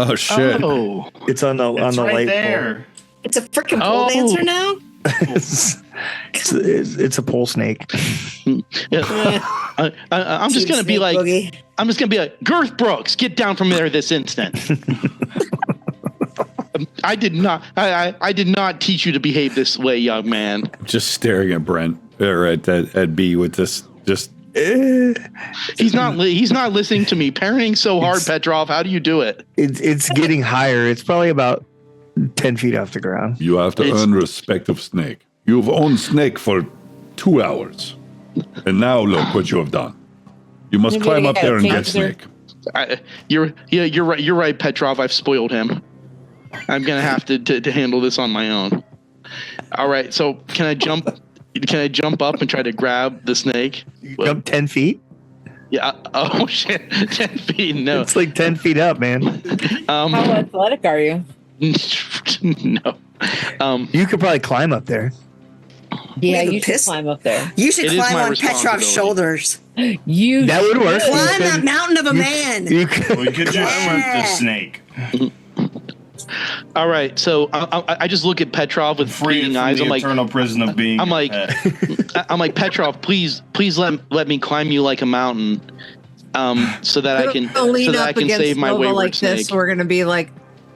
Oh shit! Oh, It's on the It's right light there. It's a freaking pole dancer now? It's a pole snake. yeah. I'm just gonna be Snake like, boogie. I'm just gonna be like, Girth Brooks, get down from there this instant. I did not teach you to behave this way, young man. Just staring at Brent or at B with this just. He's not listening to me. Parenting so hard, Petrov. How do you do it? It's getting higher. It's probably about 10 feet off the ground. You have to earn respect of Snake. You've owned Snake for 2 hours, and now look what you have done. You must Maybe climb I up got there and get cancer. Snake. You're right. You're right, Petrov. I've spoiled him. I'm gonna have to handle this on my own. All right. So can I jump? Can I jump up and try to grab the snake? Jump 10 feet? Yeah. Oh shit. 10 feet. No. It's like 10 feet up, man. How athletic are you? No. You could probably climb up there. Yeah, Maybe you should piss- climb up there. You should It is climb my on Petrov's responsibility. shoulders. You That would work. Climb that mountain of a man. You could. We could just shoot the snake. All right. So I just look at Petrov with Free it pleading from eyes. the I'm like, eternal prison of being. I'm a like- pet. I'm like, Petrov, please let me climb you like a mountain, so that I can We'll lean up against save my Nova wayward like snake. this. We're gonna be like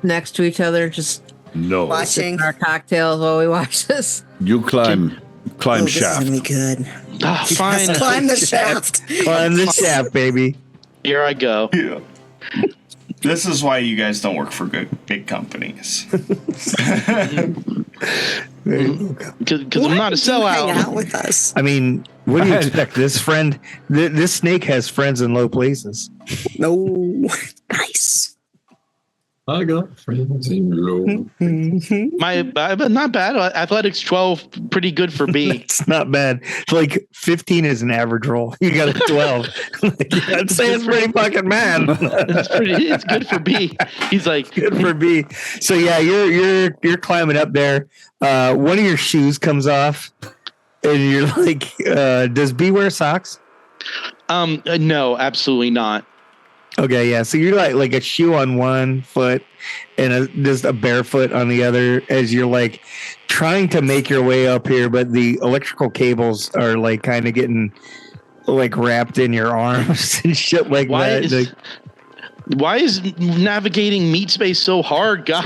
next to each other, just No, Watching. our cocktails while we watch this. you climb Oh, this is shaft. gonna be good. Ah, fine. Climb the shaft. Climb the shaft, baby. Here I go. Yeah. This is why you guys don't work for big companies. Because I'm not a Hang out sellout. with us. I mean, what do you expect? This snake has friends in low places. No. Nice. I got friends in low. My not bad. Athletics 12, pretty good for B. It's not bad. Like 15 is an average roll. You got a 12. I'd say it's pretty fucking bad. It's good for B. He's like, Good for B. So yeah, you're climbing up there. One of your shoes comes off, and you're like, does B wear socks? no, absolutely not. Okay, yeah. So you're like a shoe on one foot and just a barefoot on the other as you're like trying to make your way up here, but the electrical cables are like kind of getting like wrapped in your arms and shit like that. Why is navigating meat space so hard, guys?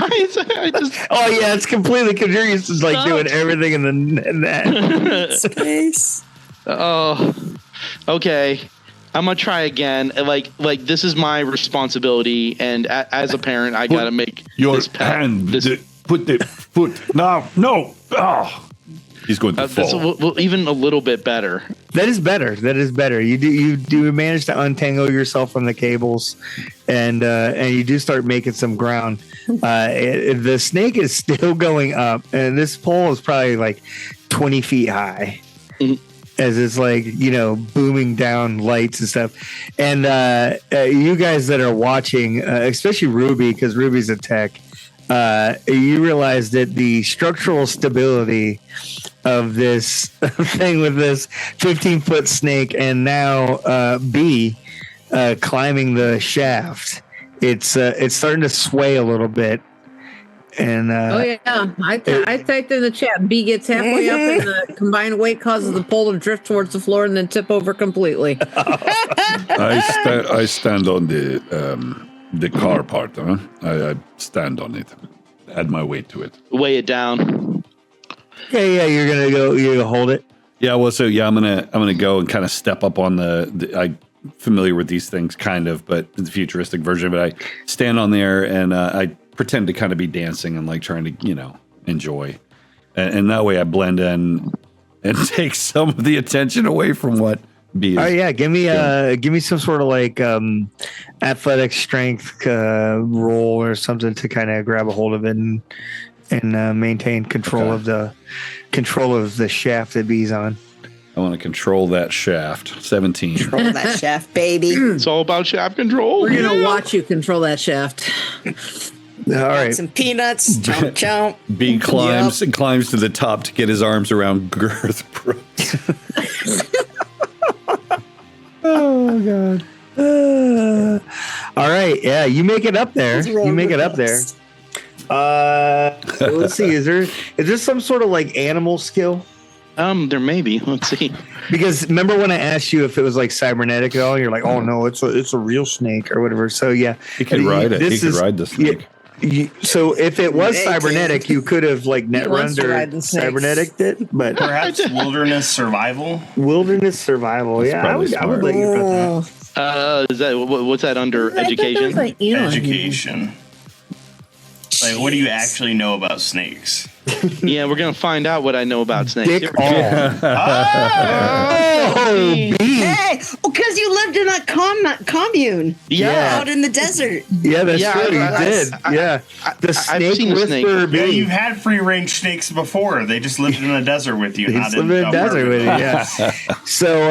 Oh yeah, it's completely because you're used to like doing everything in that. Space. Oh, okay. I'm gonna try again. Like this is my responsibility, and as a parent, I gotta make Your this pet. hand. This, Put the foot. No. Oh. He's going to this fall. even a little bit better. That is better. You do manage to untangle yourself from the cables, and you do start making some ground. The snake is still going up, and this pole is probably like 20 feet high. Mhm. As it's like, booming down lights and stuff. And you guys that are watching, especially Ruby, because Ruby's a tech, you realize that the structural stability of this thing with this 15-foot snake and now B climbing the shaft, it's starting to sway a little bit. And Oh yeah, I typed in the chat. B gets halfway up, and the combined weight causes the pole to drift towards the floor and then tip over completely. I stand on the car part. Huh? I stand on it. Add my weight to it. Weigh it down. yeah, you're gonna hold it. Yeah. Well, so yeah, I'm gonna go and kind of step up on I'm familiar with these things, kind of, but the futuristic version. But I stand on there and I pretend to kind of be dancing and like trying to enjoy, and that way I blend in and take some of the attention away from what B is. Oh yeah, give me some sort of like athletic strength roll or something to kind of grab a hold of it and maintain control of the shaft that B's on. I want to control that shaft. 17. Control that shaft, baby. It's all about shaft control. We're gonna watch you control that shaft. All right. Some peanuts. Chomp, chomp. B climbs and climbs to the top to get his arms around Girth. Oh god. All right. right. Yeah, you make it up there. You make it up there. Let's see. Is there some sort of like animal skill? There may be. Let's see. Because remember when I asked you if it was like cybernetic at all? You're like, oh no, it's a real snake or whatever. So yeah, He could ride it. He could ride the snake. So if it was cybernetic, you could have like net wants to run or ride the snakes. cybernetic it, but Perhaps wilderness survival. wilderness survival. That's Yeah, I probably would let you bet that. Is that what's that under education? Education. Like, what do you actually know about snakes? Yeah, we're gonna find out what I know about snakes. Dick all. Oh, B. Hey, because you lived in a commune. Yeah. Out in the desert. Yeah, that's Yeah, true. You I- did. Yeah. The I've snake seen a snake. whisperer Yeah, B. you've had free range snakes before. They just lived in a desert with you. They not just live in a desert with you. Yeah. So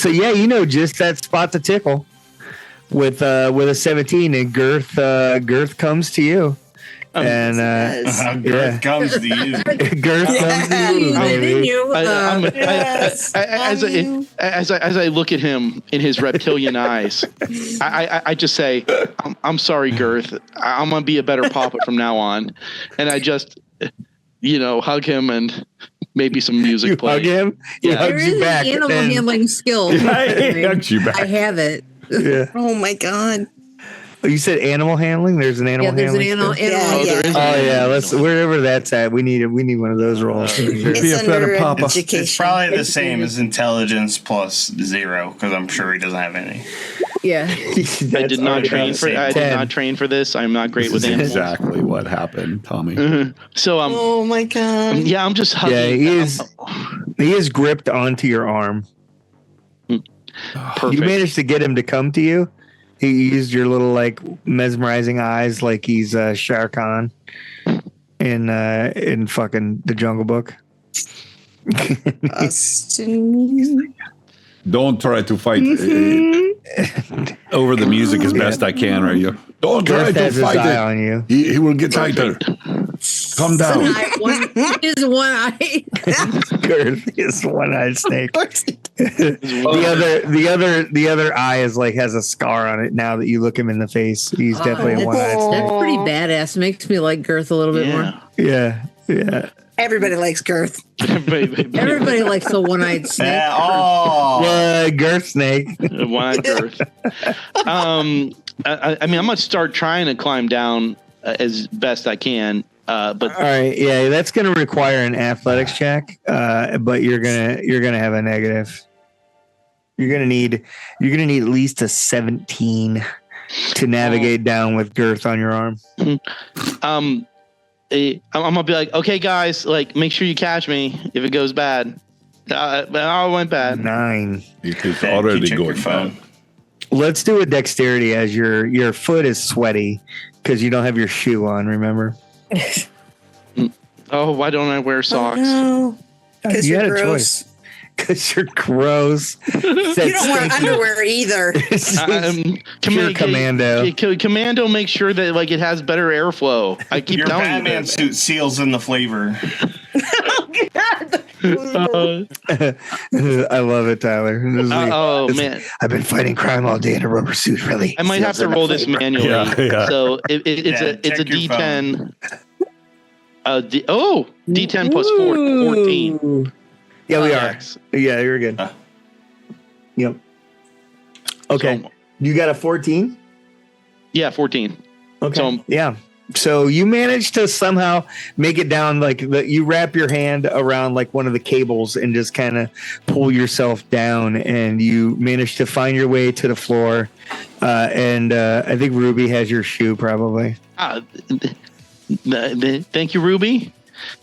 yeah, you know, just that spot to tickle with a 17, and Girth comes to you. And Yes. Girth comes to you. Girth comes to you, baby. As I look at him in his reptilian eyes, I just say, I'm sorry, Girth. I'm gonna be a better papa from now on, and I just, hug him and maybe some music You play. hug him. He Yeah. hugs There you is back. an animal and- handling skill. He hugs you back. I have it. Yeah. Oh my God. Oh, you said animal handling. There's an animal Yeah, there's an handling. animal. skill? Yeah, there is. Oh yeah, let's wherever that's at. We need one of those rolls. Be a It's better under papa. education. It's probably the same as intelligence plus 0, because I'm sure he doesn't have any. Yeah. I did not train for. I did not train for this. I'm not great with This is animals. exactly what happened, Tommy. So Oh my God. yeah, I'm just hugging. Yeah, he is gripped onto your arm. Perfect. You managed to get him to come to you. He used your little like mesmerizing eyes, like he's Shere Khan in fucking the Jungle Book. Austin. Don't try to fight over the music as best I can, right? You don't try Girth to has his fight eye it. on you. He will get tighter. Calm down. Is one eye. Girth is one-eyed snake. One- The other eye is like has a scar on it. Now that you look him in the face, he's definitely a one-eyed snake. That's pretty badass. Makes me like Girth a little bit more. Yeah. Yeah. Everybody likes Girth. Everybody likes a one-eyed snake. Yeah, Girth snake. One Girth. I mean, I'm gonna start trying to climb down as best I can. But All right, yeah, that's going to require an athletics check, but you're gonna have a negative. You're gonna need at least a 17 to navigate down with Girth on your arm. I'm gonna be like, okay, guys, like, make sure you catch me if it goes bad. But it went bad. 9. It is Dad, already you check your going phone. bad. Let's do a dexterity as your foot is sweaty because you don't have your shoe on. Remember? Oh, why don't I wear socks? No. Because You you're had a gross. Because you're gross. You don't wear underwear either. Pure commando. Commando makes sure that like it has better airflow. I keep Your telling Batman you. suit seals in the flavor. I love it, Tyler. This is like- Oh man, I've been fighting crime all day in a rubber suit. Really, I might have to roll this manually. Yeah. So it's Yeah, a check your D10. D10 plus 14. Yeah, we are. Yes. Yeah, you're good. Yep. Okay, So, you got a 14. yeah, 14. Okay. So- Yeah. So you managed to somehow make it down, like you wrap your hand around like one of the cables and just kind of pull yourself down, and you managed to find your way to the floor. And I think Ruby has your shoe probably. Thank you, Ruby.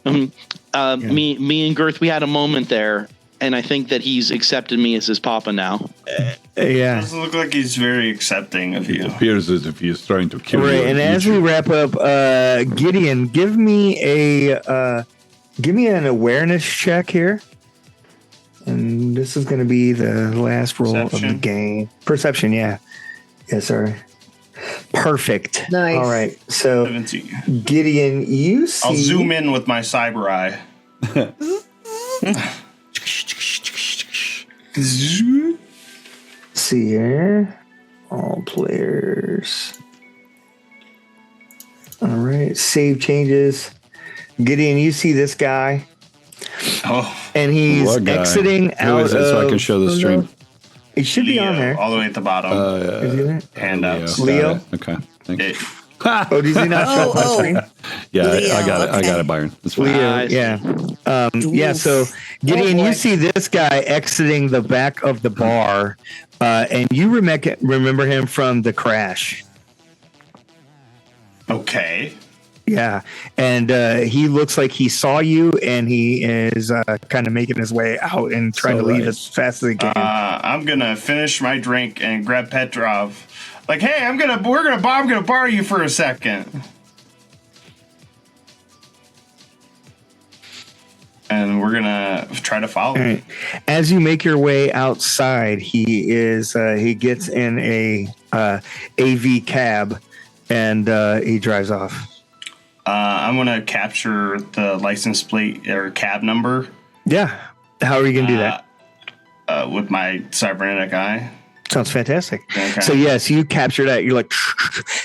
Me and Girth, we had a moment there, and I think that he's accepted me as his papa now. Yeah. Doesn't look like he's very accepting of It you. appears as if he is trying to kill you. Right. And as we wrap up, Gideon, give me an awareness check here. And this is going to be the last roll of the Perception. game. Perception, yeah. Yeah, sorry. Perfect. Nice. All right. So, 17. Gideon, you see. I'll zoom in with my cyber eye. See here. All players. All right. Save changes. Gideon, you see this guy, and he's What guy? exiting Who out is it so I can show the stream? It should be on Leo, there. all the way at the bottom. Is he there? Handouts. Leo? Got it. Okay. Thanks. It- Oh, does he not show the screen? Yeah, Leo, I got it. I okay. got it, Byron. It's fine. Leo, I see. yeah. So Gideon, you see this guy exiting the back of the bar, and you remember him from the crash. Okay. Yeah, and he looks like he saw you, and he is kind of making his way out and trying to leave as fast as he can. I'm gonna finish my drink and grab Petrov. Like, hey, I'm gonna borrow you for a second. And we're gonna try to follow. All right. As you make your way outside, he gets in a AV cab, and he drives off. I'm gonna capture the license plate or cab number. Yeah. How are you gonna do that? With my cybernetic eye. Sounds fantastic. Okay. So yes, you capture that. You're like,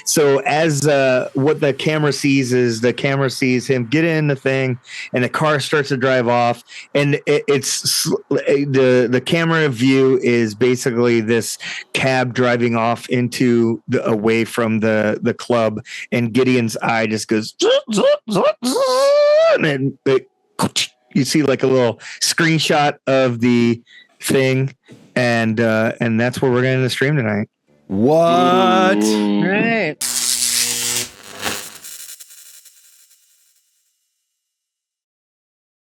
so as what the camera sees is the camera sees him get in the thing, and the car starts to drive off, and it's the camera view is basically this cab driving off into away from the club, and Gideon's eye just goes, and then you see like a little screenshot of the thing. And that's where we're going to stream tonight. What? Right.